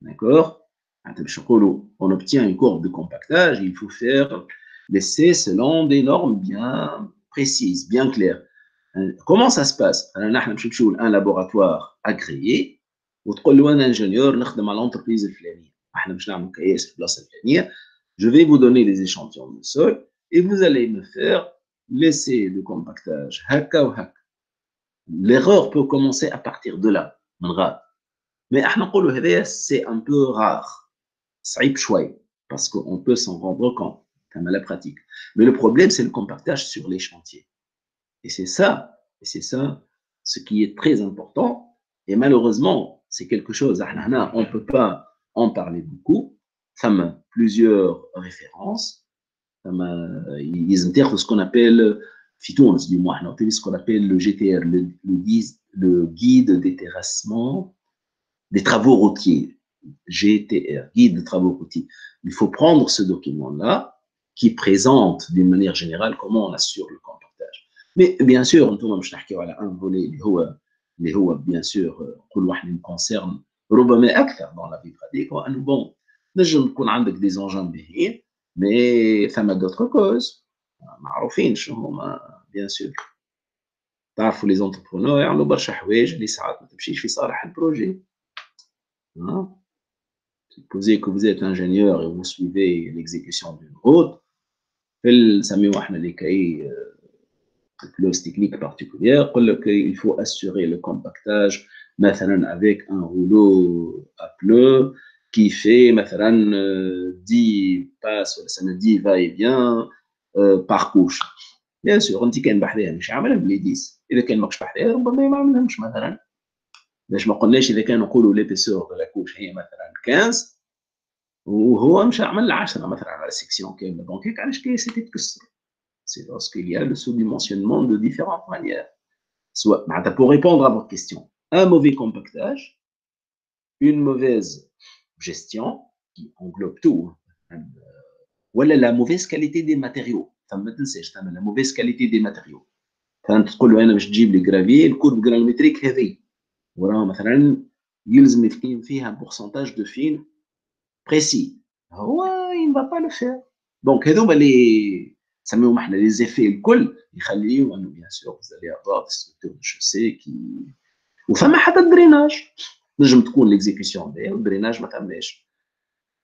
D'accord? باش نقولوا on obtient une courbe de compactage, il faut faire l'essai selon des normes bien précises, bien claires. Comment ça se passe? نحن باش نمشيو لان laboratoire agréé وتقول له انا انجينيور نخدم على l'entreprise الفلانيه. احنا باش نعملوا كياس في البلاصه الفلانيه. Je vais vous donner des échantillons de sol et vous allez me faire l'essai de compactage هكا وهكا. L'erreur peut commencer à partir de là, من غاد. Mais احنا نقولوا هذايا c'est un peu rare. صعيب شوي parce qu'on peut s'en rendre compte comme à la pratique. Mais le problème c'est le compactage sur les chantiers. Et c'est ça ce qui est très important. Et malheureusement, c'est quelque chose, on ne peut pas en parler beaucoup. Comme plusieurs références. Ils intègrent ce qu'on appelle, du moins, ce qu'on appelle le GTR, le guide des terrassements, des travaux routiers. GTR, guide des travaux routiers. Il faut prendre ce document-là qui présente d'une manière générale comment on assure le compactage. Mais bien sûr, on مش نحكيو على un volet اللي هو bien sûr كل واحد اللي concerne ربما أكثر dans la vie pratique وأنه bon نجم تكون عندك des engins باهيين mais ثم d'autres causes معروفين شنو هما bien sûr. تعرفوا les entrepreneurs يعملوا برشا حوايج اللي ساعات ما تمشيش في صالح البروجي. Supposez que vous êtes ingénieur et vous suivez l'exécution d'une route. Clause technique particulière, il faut assurer le compactage avec un rouleau à pneus qui fait 10 passes, 10 va-et-vient par couche. Bien sûr, on dit qu'il y a un bahrier, mais je 10. Il y a un bahrier, ربما ما عملهمش مثلا. باش ما قلناش اذا كانوا نقولوا l'épaisseur de la couche هي مثلا 15 وهو مش عمل 10 مثلا على السيكسيون كامله. دونك هيك علاش كاين سيتي تكسر. C'est lorsqu'il y a le sous-dimensionnement de différentes manières. Soit, pour répondre à votre question, un mauvais compactage, une mauvaise gestion qui englobe tout, ou la mauvaise qualité des matériaux. La mauvaise qualité des matériaux. تقول له انا باش تجيب لي جرافي الكورب جرانومتريك هذه وراه مثلا يلزم يفين فيها بورسنتاج دو فين بريسي هو il ne va pas le faire. Donc هذوما اللي نسميهم احنا لي زيفي الكل يخليو انه بيان سور vous allez avoir des structures de chaussée qui وفما حتى الدريناج نجم تكون ليكزيكسيون باهيه والدريناج ما فماش.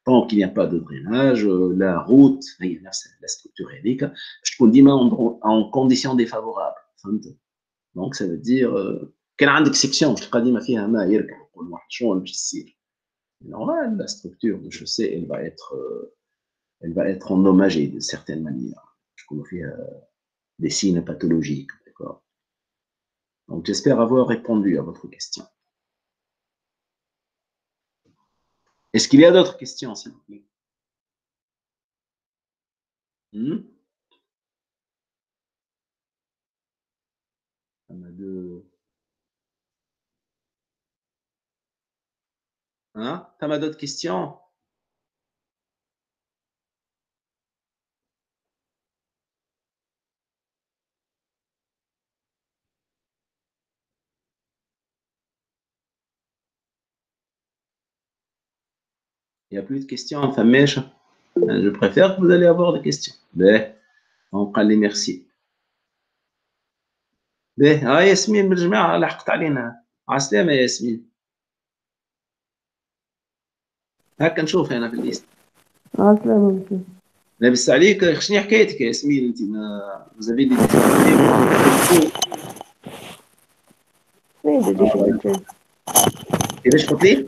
Tant qu'il n'y a pas de drainage, la route, هي نفس la structure هذيك باش تكون ديما en condition défavorable. فهمت؟ Donc ça veut dire كان عندك سيكسيون باش تلقى ديما فيها ماء يركب يقول واحد شنو باش تصير. Normal, la structure de chaussée, elle va être endommagée de certaines manières. Je connais des signes pathologiques, d'accord. Donc, j'espère avoir répondu à votre question. Est-ce qu'il y a d'autres questions, s'il vous plaît? On a deux. Hein? T'as d'autres questions? Il n'y a plus de questions, enfin, mèche. Je préfère que vous allez avoir des questions. Ben, on prend les merci. Ben, ياسمين من الجماعة لحقت علينا. عسلامة يا ياسمين. هكا نشوف أنا في الليست. عسلامة. لاباس عليك؟ شنو حكايتك يا ياسمين؟ انت ما زافي دي كيفاش قلت لي؟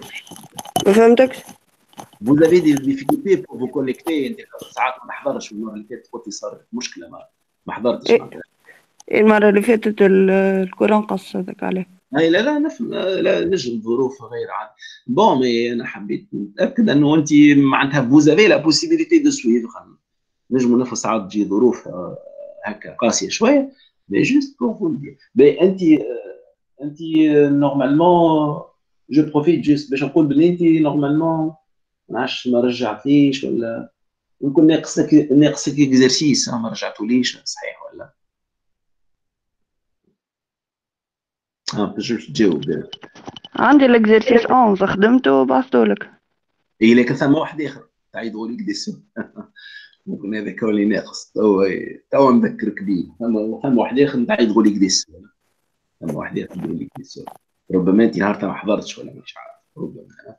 ما فهمتكش. Vous avez des difficultés pour vous connecter انت ساعات ما نحضرش. المره اللي فاتت قلت لي صارت مشكله ما حضرتش. المره اللي فاتت الكوران قص هذاك عليه. اي لا نفهم. لا نجم ظروف غير عاديه. بون مي انا حبيت نتاكد انه انت معناتها vous avez la possibilité de suivre. نجموا نفس ساعات تجي ظروف هكا قاسيه شويه Mais juste pour vous le dire. Mais normalement, je profite juste. باش نقول بلي انت normalement ما عادش ما رجعتليش ولا يمكن ناقصك اكزرسيس ما رجعتوليش صحيح ولا؟ باش تجاوب. عندي الاكزرسيس 11 خدمته وبعثتهولك. إيه لكن ثم واحد آخر تعيدوا لي كدي السؤال. ممكن هذاك هو اللي ناقص توا نذكرك بيه. ثم واحد آخر نتعيدوا لي كدي السؤال. ثم واحد آخر ندير لي كدي السؤال. ربما أنت نهارتها ما حضرتش ولا مش عارف. ربما.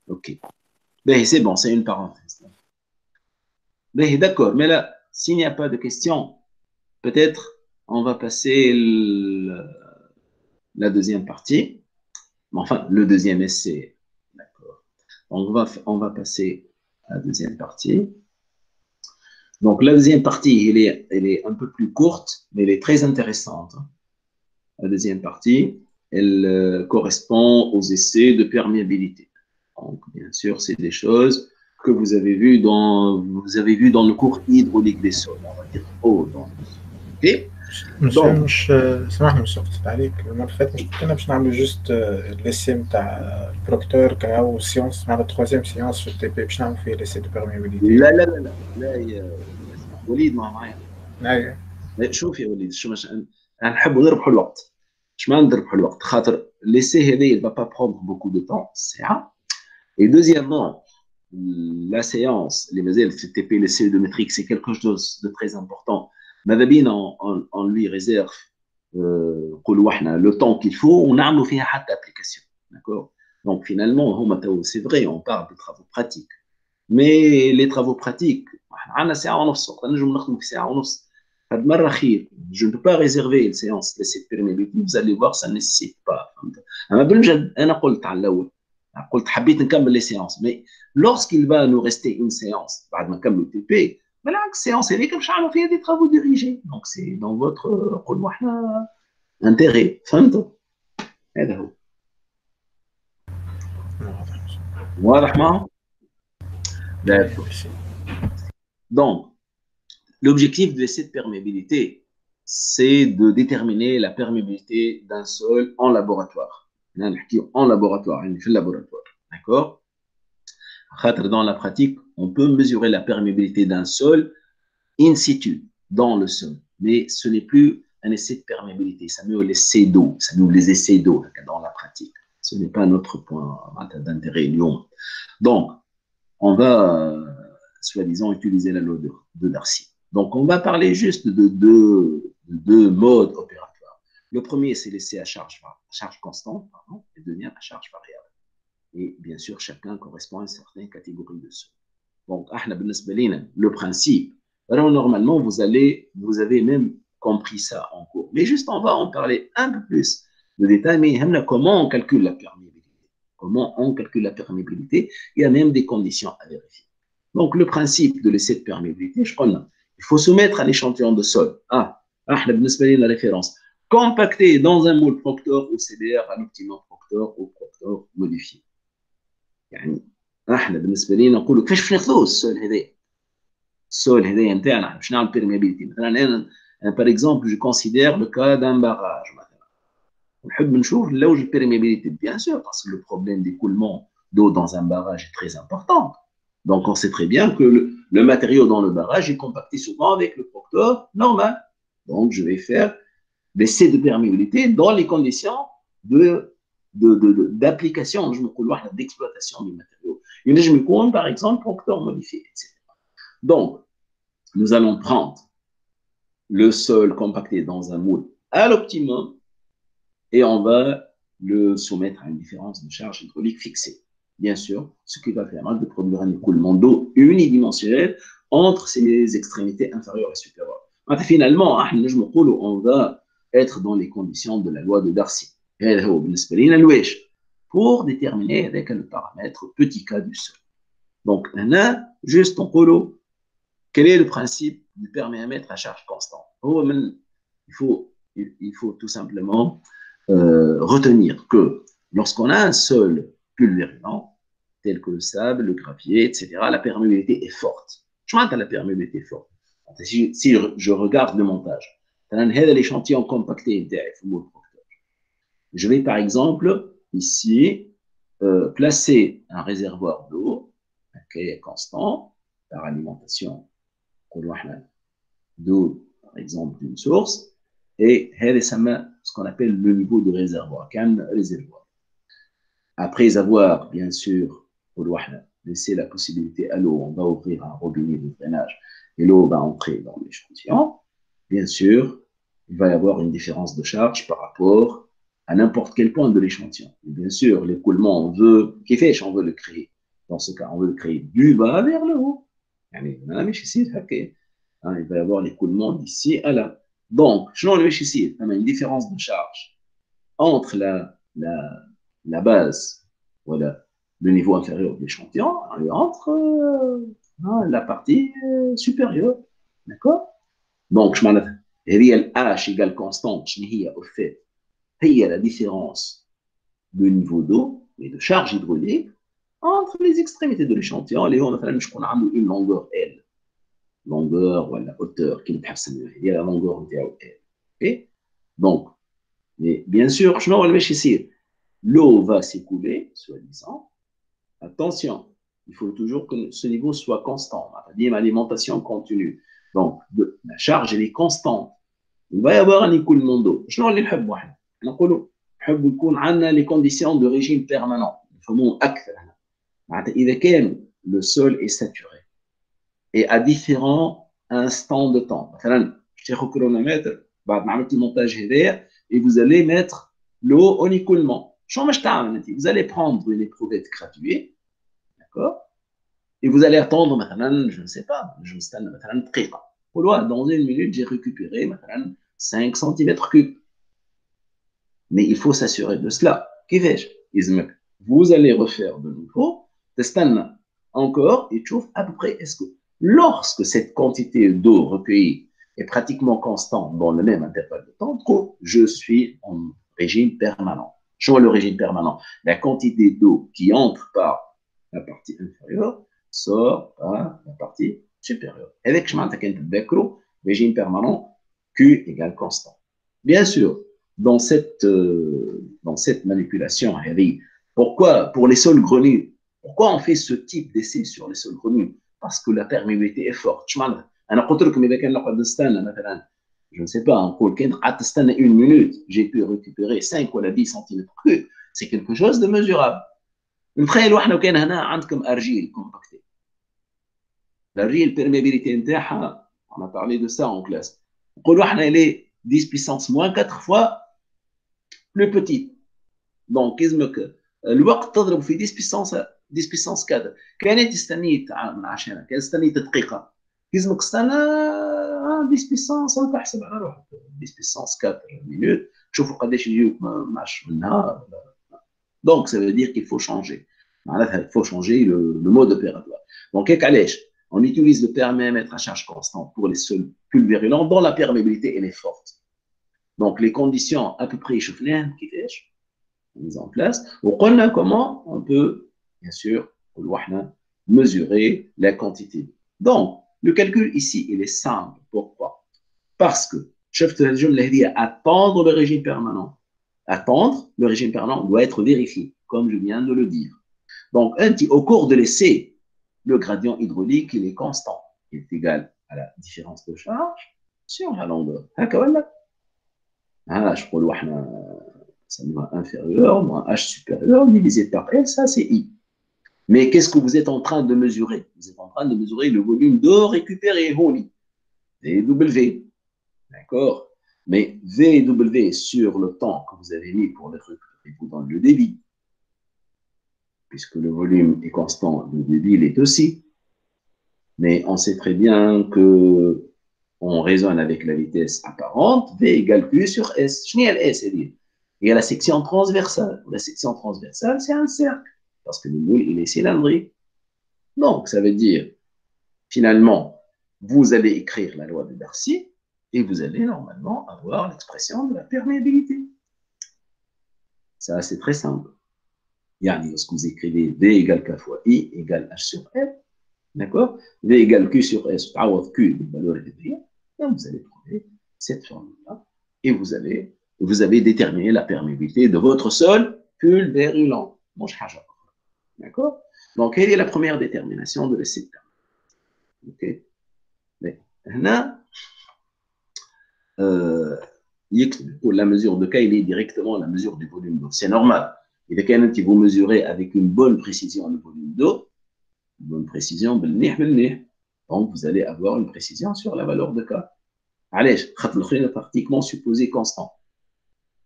أوكي. باهي سي بون سي اون بارونتيز. باهي داكور مي لا s'il n'y a pas de questions peut-être on va passer la deuxième partie. Enfin le deuxième essai. D'accord. On va passer à la deuxième partie. Donc, la deuxième partie, elle est un peu plus courte, mais elle est très intéressante. La deuxième partie, elle correspond aux essais de perméabilité. Donc, bien sûr, c'est des choses que vous avez vues dans le cours hydraulique des sols. On va dire dans le sol. OK? مش سامحني مش قصدت عليك المرة اللي فاتت كنا باش نعملوا جوست ليسي نتاع البروكتور كهو سيونس مع التروازيام سيونس في التي بي باش نعملوا فيه ليسي دو بيرميابيليتي. لا يا وليد ما معايا. ايوه شوف يا وليد شو مش نحبوا نربحوا الوقت. اش ما نربحوا الوقت خاطر ليسي هذا il va pas prendre beaucoup de temps ساعة. Et deuxièmement la séance اللي مازال في التي بي ليسي de métrique c'est quelque chose de très important. ماذا بينا on lui réserve نقولوا احنا le temps qu'il faut ونعملوا فيها حتى application. D'accord? Donc finalement هما تو c'est vrai on parle de travaux pratiques. Mais les travaux pratiques عندنا ساعة ونص وقت نجم نخدموا في ساعة ونص. هاد مرة خير. Je ne peux pas réserver une séance de cette perméabilité. Vous allez voir ça ne nécessite pas. أما بالمجد أنا قلت على الأول قلت حبيت نكمل les séances. Mais lorsqu'il va nous rester une séance بعد ما نكملوا التي بي بالعكس séance هذيك باش نعملوا فيها des travaux dirigés. Donc c'est dans votre نقولوا احنا intérêt. فهمتوا؟ هذا هو. واضح معه؟ D'accord. Donc, l'objectif de cette perméabilité, c'est de déterminer la perméabilité d'un sol en laboratoire. En laboratoire, d'accord? Dans la pratique, on peut mesurer la perméabilité d'un sol in situ, dans le sol. Mais ce n'est plus un essai de perméabilité, ça nous l'essai d'eau, ça nous les essais d'eau dans la pratique. Ce n'est pas notre point d'intérêt. Donc, on va, soi-disant, utiliser la loi de Darcy. Donc, on va parler juste de deux modes opératoires. Le premier, c'est l'essai à charge constante, et le deuxième à charge variable. Et bien sûr, chacun correspond à une certaine catégorie de sol. Donc, le principe, alors normalement, vous avez même compris ça en cours. Mais juste, on va en parler un peu plus de détails, mais comment on calcule la perméabilité. Comment on calcule la perméabilité, il y a même des conditions à vérifier. Donc, le principe de l'essai de perméabilité, je crois, il faut soumettre un échantillon de sol. La référence. Compacté dans un moule Proctor ou CDR à l'optimum Proctor ou Proctor modifié. يعني احنا بالنسبه لنا نقولوا كيفاش ناخذوا السول هذا. السول هذا نتاعنا باش نعمل بيرميابيليتي. مثلا انا par exemple je considère le cas d'un barrage مثلا. نحب نشوف لوج البيرميابيليتي bien sûr parce que le problème d'écoulement d'eau dans un barrage est très important. Donc, on sait très bien que le matériau dans le barrage est compacté souvent avec le Proctor normal. Donc, je vais faire l'essai de perméabilité dans les conditions d'application, d'exploitation du matériau. Je me compte, par exemple, Proctor modifié, etc. Donc, nous allons prendre le sol compacté dans un moule à l'optimum et on va le soumettre à une différence de charge hydraulique fixée. Bien sûr, ce qui va permettre de produire un écoulement d'eau unidimensionnel entre ses extrémités inférieures et supérieures. Finalement, on va être dans les conditions de la loi de Darcy. Pour déterminer avec le paramètre petit k du sol. Donc, juste en polo, quel est le principe du perméamètre à charge constante? Il faut tout simplement retenir que lorsqu'on a un sol pulvérulent, tel que le sable, le gravier, etc., la perméabilité est forte. Je m'entends la perméabilité forte. Si je regarde le montage, هذا l'échantillon compacté نتاعي في le procteur. Je vais par exemple ici placer un réservoir d'eau constant par alimentation d'eau par exemple d'une source et ce qu'on appelle le niveau de réservoir, réservoir. Après avoir bien sûr laissé la possibilité à l'eau, on va ouvrir un robinet de drainage et l'eau va entrer dans l'échantillon. Bien sûr, il va y avoir une différence de charge par rapport à n'importe quel point de l'échantillon. Bien sûr, l'écoulement, on veut le créer. Dans ce cas, on veut le créer du bas vers le haut. Il va y avoir l'écoulement d'ici à là. Donc, on a une différence de charge entre la base, voilà, le niveau inférieur de l'échantillon, et entre la partie supérieure. D'accord? Donc, je m'en H égale constante, au fait, il y a la différence de niveau d'eau et de charge hydraulique entre les extrémités de l'échantillon. Les on a une longueur L, longueur ou la hauteur qui il y a la longueur de L. Okay? Donc, mais bien sûr, l'eau va s'écouler, soi-disant. Attention, il faut toujours que ce niveau soit constant. C'est-à-dire l'alimentation continue. Donc, la charge, elle est constante. Il va y avoir un écoulement d'eau. شنو اللي نحبوا احنا؟ نقولوا نحب يكون عندنا les conditions de régime permanent. نفهموا أكثر هنا. معناتها إذا كان le sol est saturé et à différents instants de temps. مثلا تاخذ chronomètre بعد ما عملت المونتاج هذايا et vous allez mettre l'eau en écoulement. شنو باش تعمل انت؟ Vous allez prendre une éprouvette graduée, d'accord? Et vous allez attendre مثلا, je ne sais pas, je نستنى مثلا دقيقة. Dans une minute, j'ai récupéré 5 cm3. Mais il faut s'assurer de cela. Vous allez refaire de nouveau, encore, et tu trouves à peu près, est-ce que lorsque cette quantité d'eau recueillie est pratiquement constante dans le même intervalle de temps, je suis en régime permanent. Je vois le régime permanent. La quantité d'eau qui entre par la partie inférieure sort par la partie supérieur. Avec le régime permanent, Q égale constant. Bien sûr, dans cette manipulation, pourquoi, pour les sols grenus, pourquoi on fait ce type d'essai sur les sols grenus? Parce que la perméabilité est forte. Je ne sais pas, une minute, j'ai pu récupérer 5 ou 10 cm3. C'est quelque chose de mesurable. L'argile, perméabilité interne, on a parlé de ça en classe. Elle est 10 puissance moins 4 fois plus petite. Donc, le وقت تضرب في 10 puissance 4. كانت استنيت عشان كانت استنيت دقيقة. كيزمك استنى 10 puissance أنت تحسب على روحك 10 puissance 4 minutes. شوفوا قداش يجيوك ماش منها. Donc, ça veut dire qu'il faut changer. Il faut changer le mode opératoire. Donc, علاش on utilise le perméamètre à charge constante pour les sols pulvérulents dont la perméabilité elle est forte. Donc les conditions à peu près mises en place. Comment on peut bien sûr mesurer la quantité. Donc le calcul ici il est simple. Pourquoi? Parce que attendre le régime permanent. Attendre le régime permanent doit être vérifié, comme je viens de le dire. Donc au cours de l'essai, le gradient hydraulique, il est constant. Il est égal à la différence de charge sur la longueur. H inférieur moins H supérieur divisé par L, ça c'est I. Mais qu'est-ce que vous êtes en train de mesurer? Vous êtes en train de mesurer le volume d'eau récupéré, VW. D'accord? Mais VW sur le temps que vous avez mis pour le récupérer, vous donne le débit. Puisque le volume est constant, le débit l'est aussi. Mais on sait très bien que on raisonne avec la vitesse apparente, V égale Q sur S. S, il y a la section transversale. La section transversale, c'est un cercle, parce que le moule, il est cylindrique. Donc, ça veut dire, finalement, vous allez écrire la loi de Darcy, et vous allez normalement avoir l'expression de la perméabilité. Ça, c'est très simple. Lorsque vous écrivez V égale K fois I égale H sur L, d'accord? V égale Q sur S, Q, une valeur élevée, vous allez trouver cette formule-là, et vous avez déterminé la perméabilité de votre sol pulvérulent. D'accord? Donc, quelle est la première détermination de l'essai de perméabilité? Ok? Là, la mesure de K, il est directement la mesure du volume d'eau. C'est normal. Et quand vous mesurez avec une bonne précision le volume d'eau, une bonne précision, donc vous allez avoir une précision sur la valeur de K. Allez, est pratiquement supposé constant.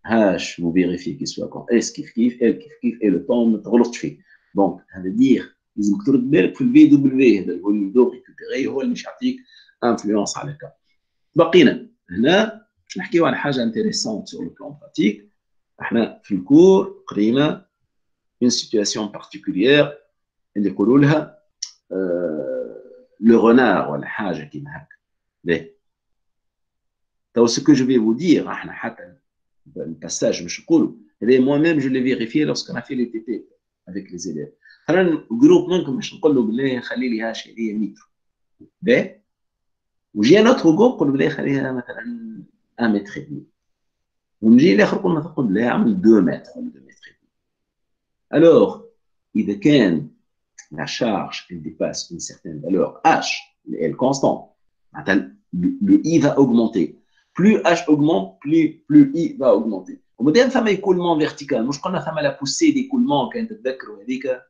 H, vous vérifiez qu'il soit quand S kif kif, L kif kif, et le temps ne تغلطش فيه. Donc, ça veut dire, لازم ترد بالك في الفي دبليو هذا الفوليوم دو ريكوبيري هو اللي مش يعطيك انفلونس على K. بقينا هنا باش نحكيو على حاجه انتريسونت سور لو بلان براتيك. احنا في الكور قرينا une situation particulière اللي يقولوا لها le renard ولا حاجه كيما هكا. ليه؟ Donc, ce que je vais vous dire, le passage, moi-même, je l'ai vérifié lorsqu'on a fait les TP avec les élèves. Le groupe, je vais mètre. Ou j'ai un autre groupe qui dit 1 mètre et demi. Ou j'ai l'autre qui dit 2 mètres, 2 mètres et demi. Alors, quand la charge dépasse une certaine valeur H, elle est constante, le I va augmenter. Plus H augmente, plus I va augmenter. وبعدين ثم écoulement vertical. مش قلنا ثم la poussée d'écoulement كانت تتذكروا هذيك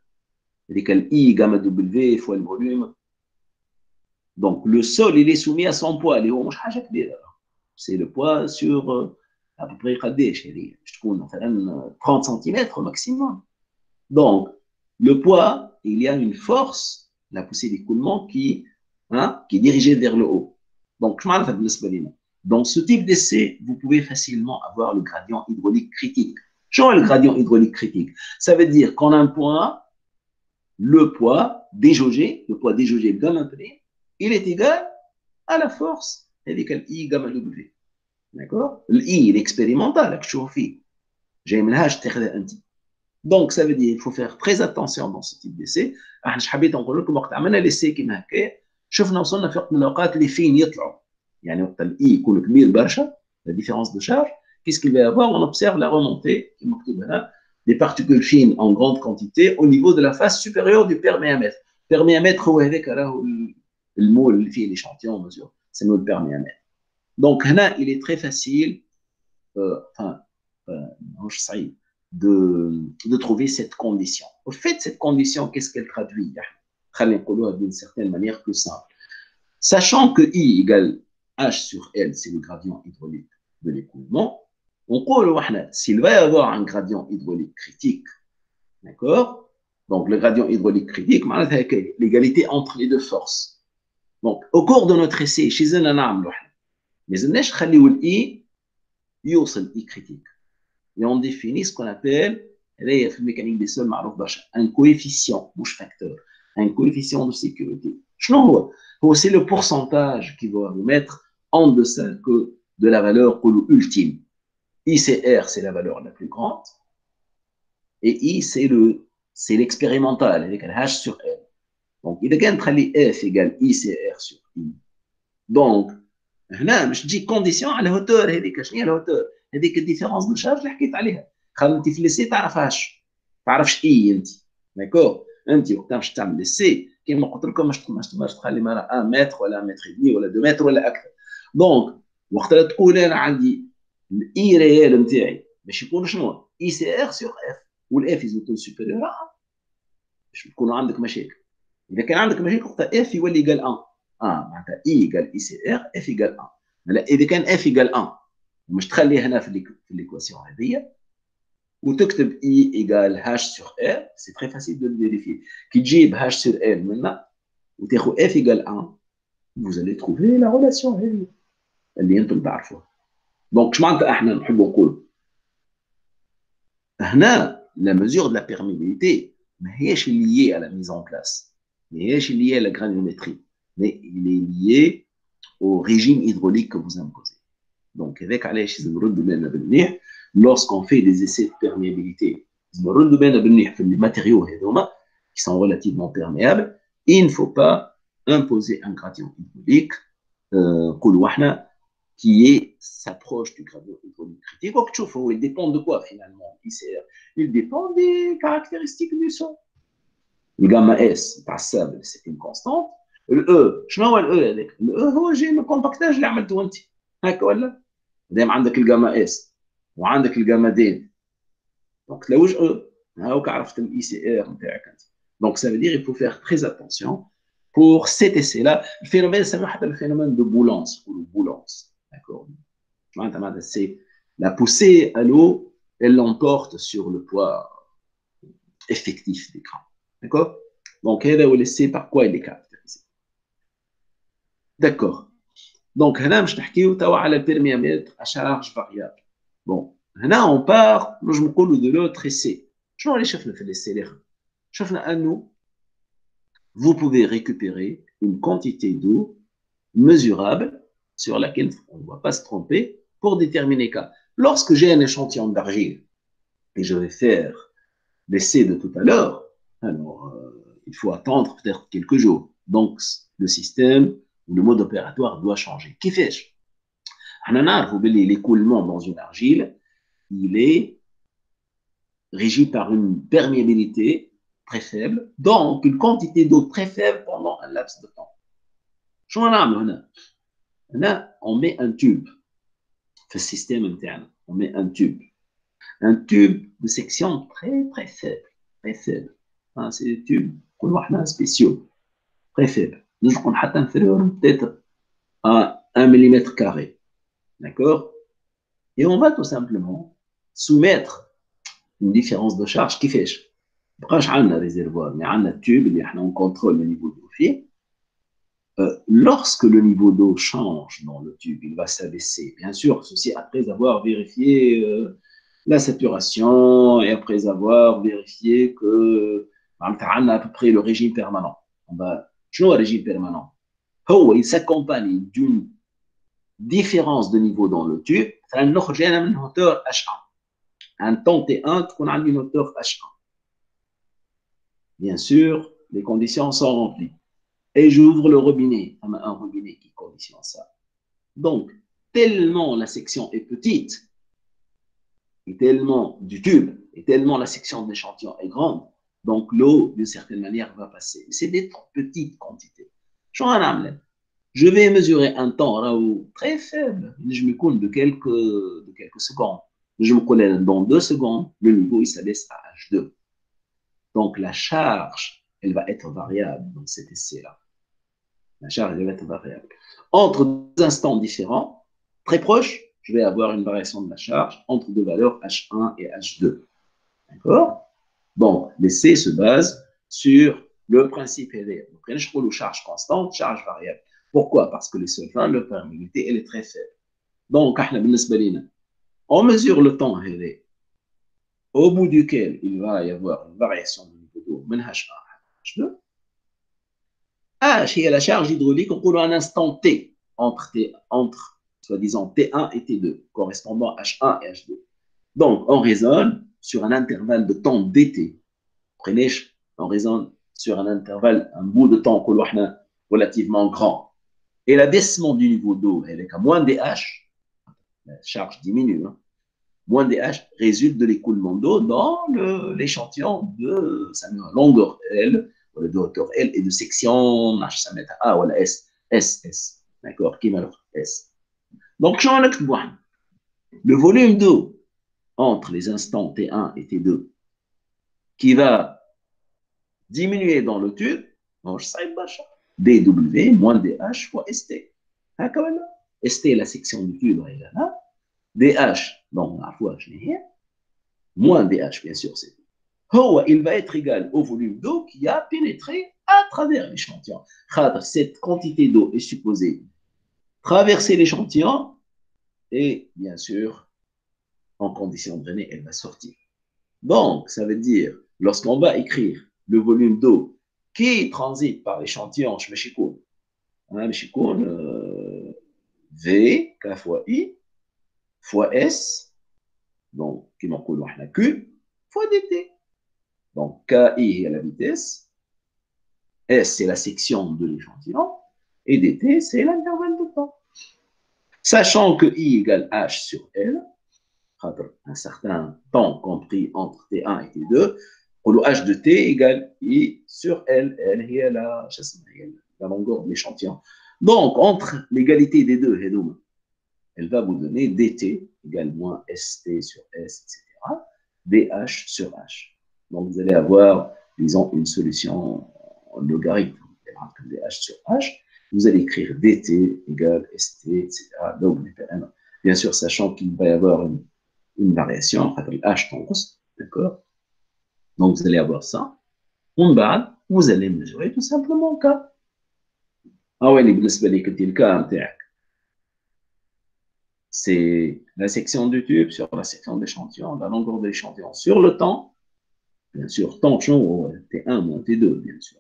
الI gamma W fois le volume. Donc le sol il est soumis à son poids. اللي هو مش حاجة كبيرة. C'est le poids sur à peu près قديش هذه؟ باش تكون مثلا 30 cm maximum. Donc le poids, il y a une force, la poussée d'écoulement qui est dirigée vers le haut. Donc je m'en fais بالنسبة لنا. Dans ce type d'essai, vous pouvez facilement avoir le gradient hydraulique critique. Qu'est-ce le gradient hydraulique critique? Ça veut dire qu'en un point, le poids déjaugé, gamma P, il est égal à la force avec I gamma W. D'accord? L'I, il est expérimental, donc, ça veut dire qu'il faut faire très attention dans ce type d'essai. Je حبيت نقول لكم وقت عملنا l'essai كيما هكا شفنا وصلنا في وقت من الأوقات اللي فين يطلعوا. يعني وقت الإي يكون كبير برشا la différence de charge, qu'est-ce qu'il va y avoir? On observe la remontée des particules fines en grande quantité au niveau de la face supérieure du perméamètre. Perméamètre هو هذاك راهو المول اللي فيه l'échantillon mesure, c'est le perméamètre. Donc هنا il est très facile de trouver cette condition. Au fait, cette condition, qu'est-ce qu'elle traduit? D'une certaine manière plus simple. Sachant que I égale H sur L, c'est le gradient hydraulique de l'écoulement, on peut, s'il va y avoir un gradient hydraulique critique, d'accord? Donc, le gradient hydraulique critique, l'égalité entre les deux forces. Donc, au cours de notre essai, chez un anam, mais on a I, I critique. Et on définit ce qu'on appelle, la mécanique des sols, un coefficient, bouche facteur, un coefficient de sécurité. C'est le pourcentage qui va vous mettre en deçà de la valeur ultime. ICR, c'est la valeur la plus grande, et I, c'est l'expérimental, avec un H sur L. Donc, il y a un F égale ICR sur I. Donc, je dis condition à la hauteur, à la hauteur. هذيك الديفيرونس دو شارج اللي حكيت عليها. خاطر انت في ليسي تعرفهاش، تعرفش اي انت، داكور؟ انت وقت باش تعمل ليسي كيما قلت لكم ماش تخلي مرة 1 متر ولا 1 متر ودمي ولا 2 متر ولا اكثر. دونك وقت اللي تقول انا عندي الاي ريال نتاعي باش يكون شنو؟ اي سي ار سور اف، والاف يكون سوبيريور ا باش تكون عندك مشاكل. اذا كان عندك مشاكل وقت اف يولي ايكال 1 معناتها اي ايكال اي سي ار اف ايكال 1. لا اذا كان اف ايكال 1 مش تخليه هنا في l'équation هذه وتكتب I égale H sur R, c'est très facile de le vérifier. كي تجيب H sur R منا وتاخذ F égale 1, vous allez trouver la relation هذه اللي انتم تعرفوها. دونك اش معناتها احنا نحبوا نقول هنا la mesure de la perméabilité ما هيش liée à la mise en place, ما هيش liée à la granulométrie, mais il est lié au régime hydraulique que vous imposez. Donc, avec lorsqu'on fait des essais de perméabilité, les matériaux qui sont relativement perméables, il ne faut pas imposer un gradient hydraulique qui est s'approche du gradient hydraulique critique, il dépend de quoi finalement l'ICR? Il dépend des caractéristiques du son. Le gamma S, c'est une constante. Le E, شنو هو ال E هذاك؟ ال E هو جي من الكومباكتاج اللي عملته انت. هكا ولا؟ دائما عندك الجاما اس وعندك الجاما دي. دونك تلوج E. هاوك عرفت الاي سي ار نتاعك انت. دونك ça veut dire il faut faire très attention pour cet essai-là. Le phénomène, ça s'appelle le phénomène de Boulens ou le Boulens. D'accord? C'est la poussée à l'eau, elle l'emporte sur le poids effectif des crans. D'accord? Donc, elle va laisser par quoi il est caractérisé. D'accord. Donc, là, je vais على le perméamètre à charge variable. Bon, là, on part, je me colle de l'autre essai. Je vais aller chercher l'essai. Chercher à nous, vous pouvez récupérer une quantité d'eau mesurable sur laquelle on ne va pas se tromper pour déterminer cas. Lorsque j'ai un échantillon d'argile et je vais faire l'essai de tout à l'heure, alors il faut attendre peut-être quelques jours. Donc, le système ou le mode opératoire doit changer. Qui fait-je? L'écoulement dans une argile, il est régi par une perméabilité très faible, donc une quantité d'eau très faible pendant un laps de temps. Là, on met un tube. Le système interne, on met un tube. Un tube de section très très faible. Très faible. C'est des tubes spéciaux. Très faibles. Nous, on a peut-être à 1 mm carré. D'accord? Et on va tout simplement soumettre une différence de charge qui fait. بقاش عندنا réservoir, mais عندنا tube اللي on contrôle le niveau d'eau فيه. Lorsque le niveau d'eau change dans le tube, il va s'abaisser. Bien sûr, ceci après avoir vérifié la saturation et après avoir vérifié que on a à peu près le régime permanent. Je le régime permanent. Il s'accompagne d'une différence de niveau dans le tube. Un hauteur H1. Un temps T1, qu'on a une hauteur H1. Bien sûr, les conditions sont remplies. Et j'ouvre le robinet, un robinet qui conditionne ça. Donc, tellement la section est petite, et tellement du tube, et tellement la section de l'échantillon est grande, donc l'eau, d'une certaine manière, va passer. C'est des petites quantités. Je vais mesurer un temps très faible, je me compte de quelques secondes. Je me connais dans 2 secondes, le niveau il s'abaisse à H2. Donc la charge, elle va être variable dans cet essai-là. La charge elle va être variable. Entre 2 instants différents, très proches, je vais avoir une variation de la charge entre 2 valeurs H1 et H2. D'accord? Bon, l'essai se base sur le principe LR. Donc, je prends le charge constante, charge variable. Pourquoi? Parce que les solvants, leur perméabilité, elle est très faible. Donc, on mesure le temps LR, au bout duquel il va y avoir une variation de niveau d'eau, H1 à H2. H est la charge hydraulique, on peut un instant T entre soi-disant T1 et T2, correspondant à H1 et H2. Donc, on raisonne sur un intervalle de temps dt. On raisonne sur un intervalle, un bout de temps relativement grand. Et l'abaissement du niveau d'eau, elle est qu'à moins dH, la charge diminue, hein. Moins dH résulte de l'écoulement d'eau dans l'échantillon de sa longueur L, ou de hauteur L, et de section A ou S. D'accord? Qui m'a S. Donc, le volume d'eau entre les instants T1 et T2 qui va diminuer dans le tube, dW moins dH fois ST. ST est la section du tube, là. dH, donc la fois moins dH, bien sûr, c'est il va être égal au volume d'eau qui a pénétré à travers l'échantillon. Cette quantité d'eau est supposée traverser l'échantillon et, bien sûr, en condition de drainer, elle va sortir. Donc, ça veut dire, lorsqu'on va écrire le volume d'eau qui transite par l'échantillon, V, K fois I, fois S, donc, qui m'en coule Q, fois dt. Donc, KI est la vitesse, S c'est la section de l'échantillon, et dt c'est l'intervalle de temps. Sachant que I égale H sur L, un certain temps compris entre T1 et T2, pour le H de T égale I sur L. L est la longueur de l'échantillon. Donc, entre l'égalité des deux, elle va vous donner dt égale moins st sur s, etc., dh sur h. Donc, vous allez avoir, disons, une solution en logarithme, dh sur h. Vous allez écrire dt égale st, etc. Donc, bien sûr, sachant qu'il va y avoir une variation, h tendance, d'accord? Donc, vous allez avoir ça. Vous allez mesurer tout simplement le cas. Ah ouais, le cas, c'est la section du tube sur la section d'échantillon, la longueur de l'échantillon sur le temps, bien sûr, temps chaud, T1 moins T2, bien sûr,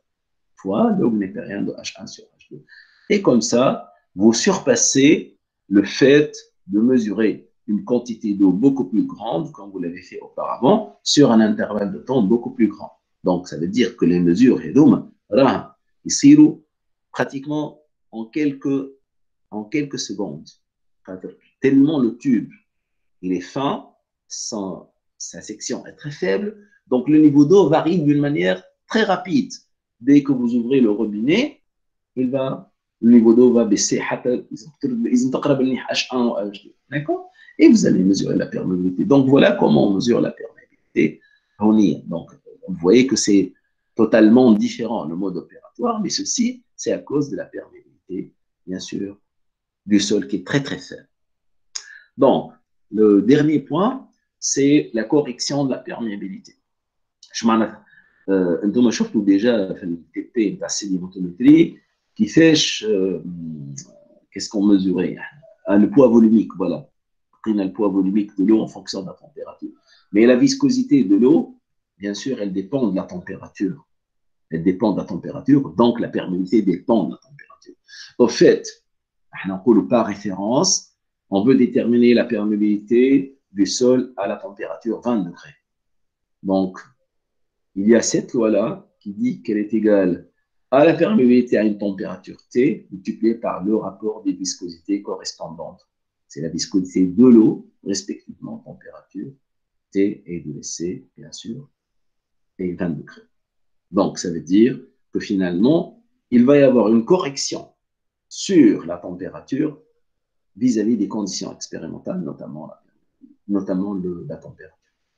fois le népérien de H1 sur H2. Et comme ça, vous surpassez le fait de mesurer une quantité d'eau beaucoup plus grande, comme vous l'avez fait auparavant, sur un intervalle de temps beaucoup plus grand. Donc, ça veut dire que les mesures, ils s'iront pratiquement en quelques secondes. Tellement le tube, il est fin, sa section est très faible, donc le niveau d'eau varie d'une manière très rapide. Dès que vous ouvrez le robinet, le niveau d'eau va baisser, H1 ou H2, d'accord? Et vous allez mesurer la perméabilité. Donc voilà comment on mesure la perméabilité. Donc vous voyez que c'est totalement différent le mode opératoire, mais ceci, c'est à cause de la perméabilité, bien sûr, du sol qui est très très faible. Donc, le dernier point, c'est la correction de la perméabilité. انتم شفتوا déjà في التي بي نتاع السيديموتومتري كيفاش qu'est-ce qu'on mesurait le poids volumique, voilà. Le poids volumique de l'eau en fonction de la température. Mais la viscosité de l'eau, bien sûr, elle dépend de la température. Elle dépend de la température, donc la perméabilité dépend de la température. Au fait, par référence, on veut déterminer la perméabilité du sol à la température 20 degrés. Donc, il y a cette loi-là qui dit qu'elle est égale à la perméabilité à une température T multipliée par le rapport des viscosités correspondantes. C'est la viscosité de l'eau, respectivement température T et de l'essai, bien sûr, et 20 degrés. Donc, ça veut dire que finalement, il va y avoir une correction sur la température vis-à-vis des conditions expérimentales, notamment la température.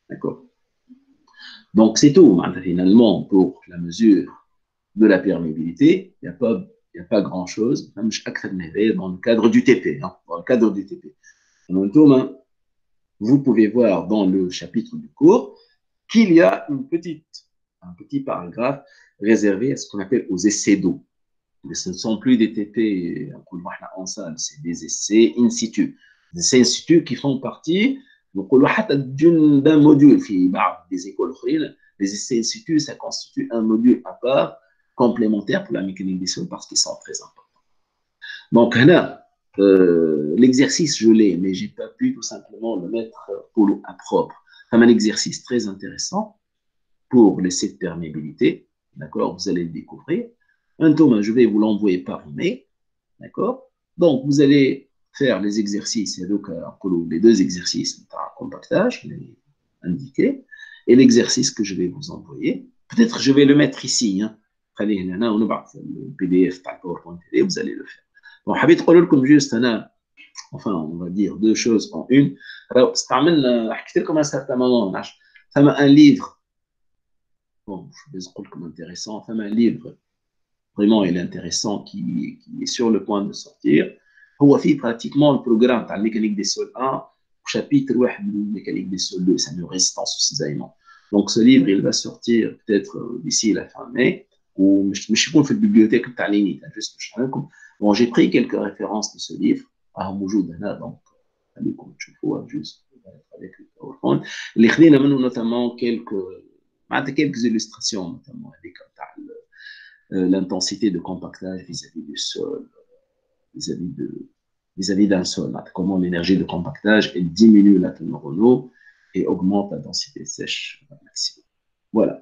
D'accord? Donc, c'est tout, finalement, pour la mesure de la perméabilité. Il n'y a pas grand-chose, même dans le cadre du TP. Dans le cadre du TP. Vous pouvez voir dans le chapitre du cours qu'il y a un petit paragraphe réservé à ce qu'on appelle aux essais d'eau. Ce ne sont plus des TP en salle, c'est des essais in situ. Des essais in situ qui font partie d'un module. Des écoles, les essais in situ, ça constitue un module à part, complémentaire pour la mécanique des sols parce qu'ils sont très importants. Donc là, l'exercice, je l'ai, mais je n'ai pas pu tout simplement le mettre pour l'eau à propre. C'est un exercice très intéressant pour l'essai de perméabilité. D'accord? Vous allez le découvrir. Un tome, je vais vous l'envoyer par email. D'accord? Donc, vous allez faire les exercices, et donc les deux exercices par compactage, les indiqués, et l'exercice que je vais vous envoyer. Peut-être je vais le mettre ici. Le PDF par PowerPoint, vous allez le faire. Bon, je vais comme juste, enfin, on va dire deux choses en une. Alors, c'est comme un certain moment, ça m'a un livre. Bon, je vais vous dire comme intéressant. Enfin, un livre vraiment il est intéressant qui est sur le point de sortir. هو فيه pratiquement le programme de la mécanique des sols 1 au chapitre 1 de la mécanique des sols 2, c'est une résistance au cisaillement. Donc ce livre il va sortir peut-être d'ici la fin mai ou مش يكون في البيبليوثèque بتاع لينيت juste باش نقول bon j'ai pris quelques références de ce livre موجود هنا donc خليكم تشوفوها juste avec le PowerPoint اللي خدينا منه notamment quelques illustrations notamment avec l'intensité de compactage vis-à-vis du sol, vis-à-vis d'un sol. Comment l'énergie de compactage elle diminue la teneur en eau et augmente la densité sèche maximum. Voilà.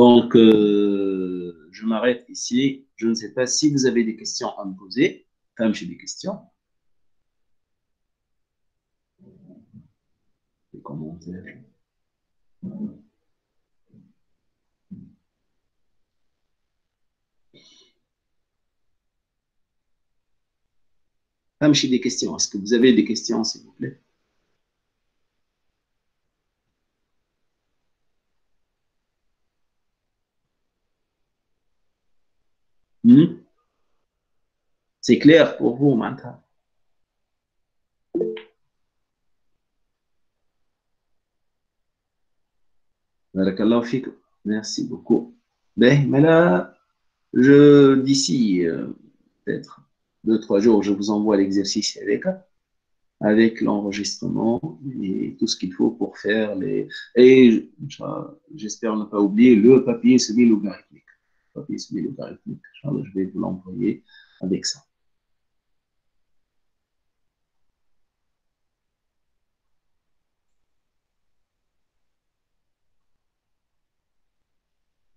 Donc, je m'arrête ici. Je ne sais pas si vous avez des questions à me poser. Enfin, j'ai des questions. les commentaires. J'ai des questions. Est-ce que vous avez des questions, s'il vous plaît? C'est clair pour vous, maintenant? Barakallahu fikum. Merci beaucoup. Ben, mais là, d'ici peut-être 2-3 jours, je vous envoie l'exercice avec l'enregistrement et tout ce qu'il faut pour faire les. Et j'espère ne pas oublier le papier semi-logarithmique. Papier semi-logarithmique. Je vais vous l'envoyer avec ça.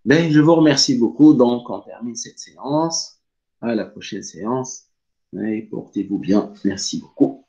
Ben, je vous remercie beaucoup. Donc, on termine cette séance. À la prochaine séance. Et portez-vous bien. Merci beaucoup.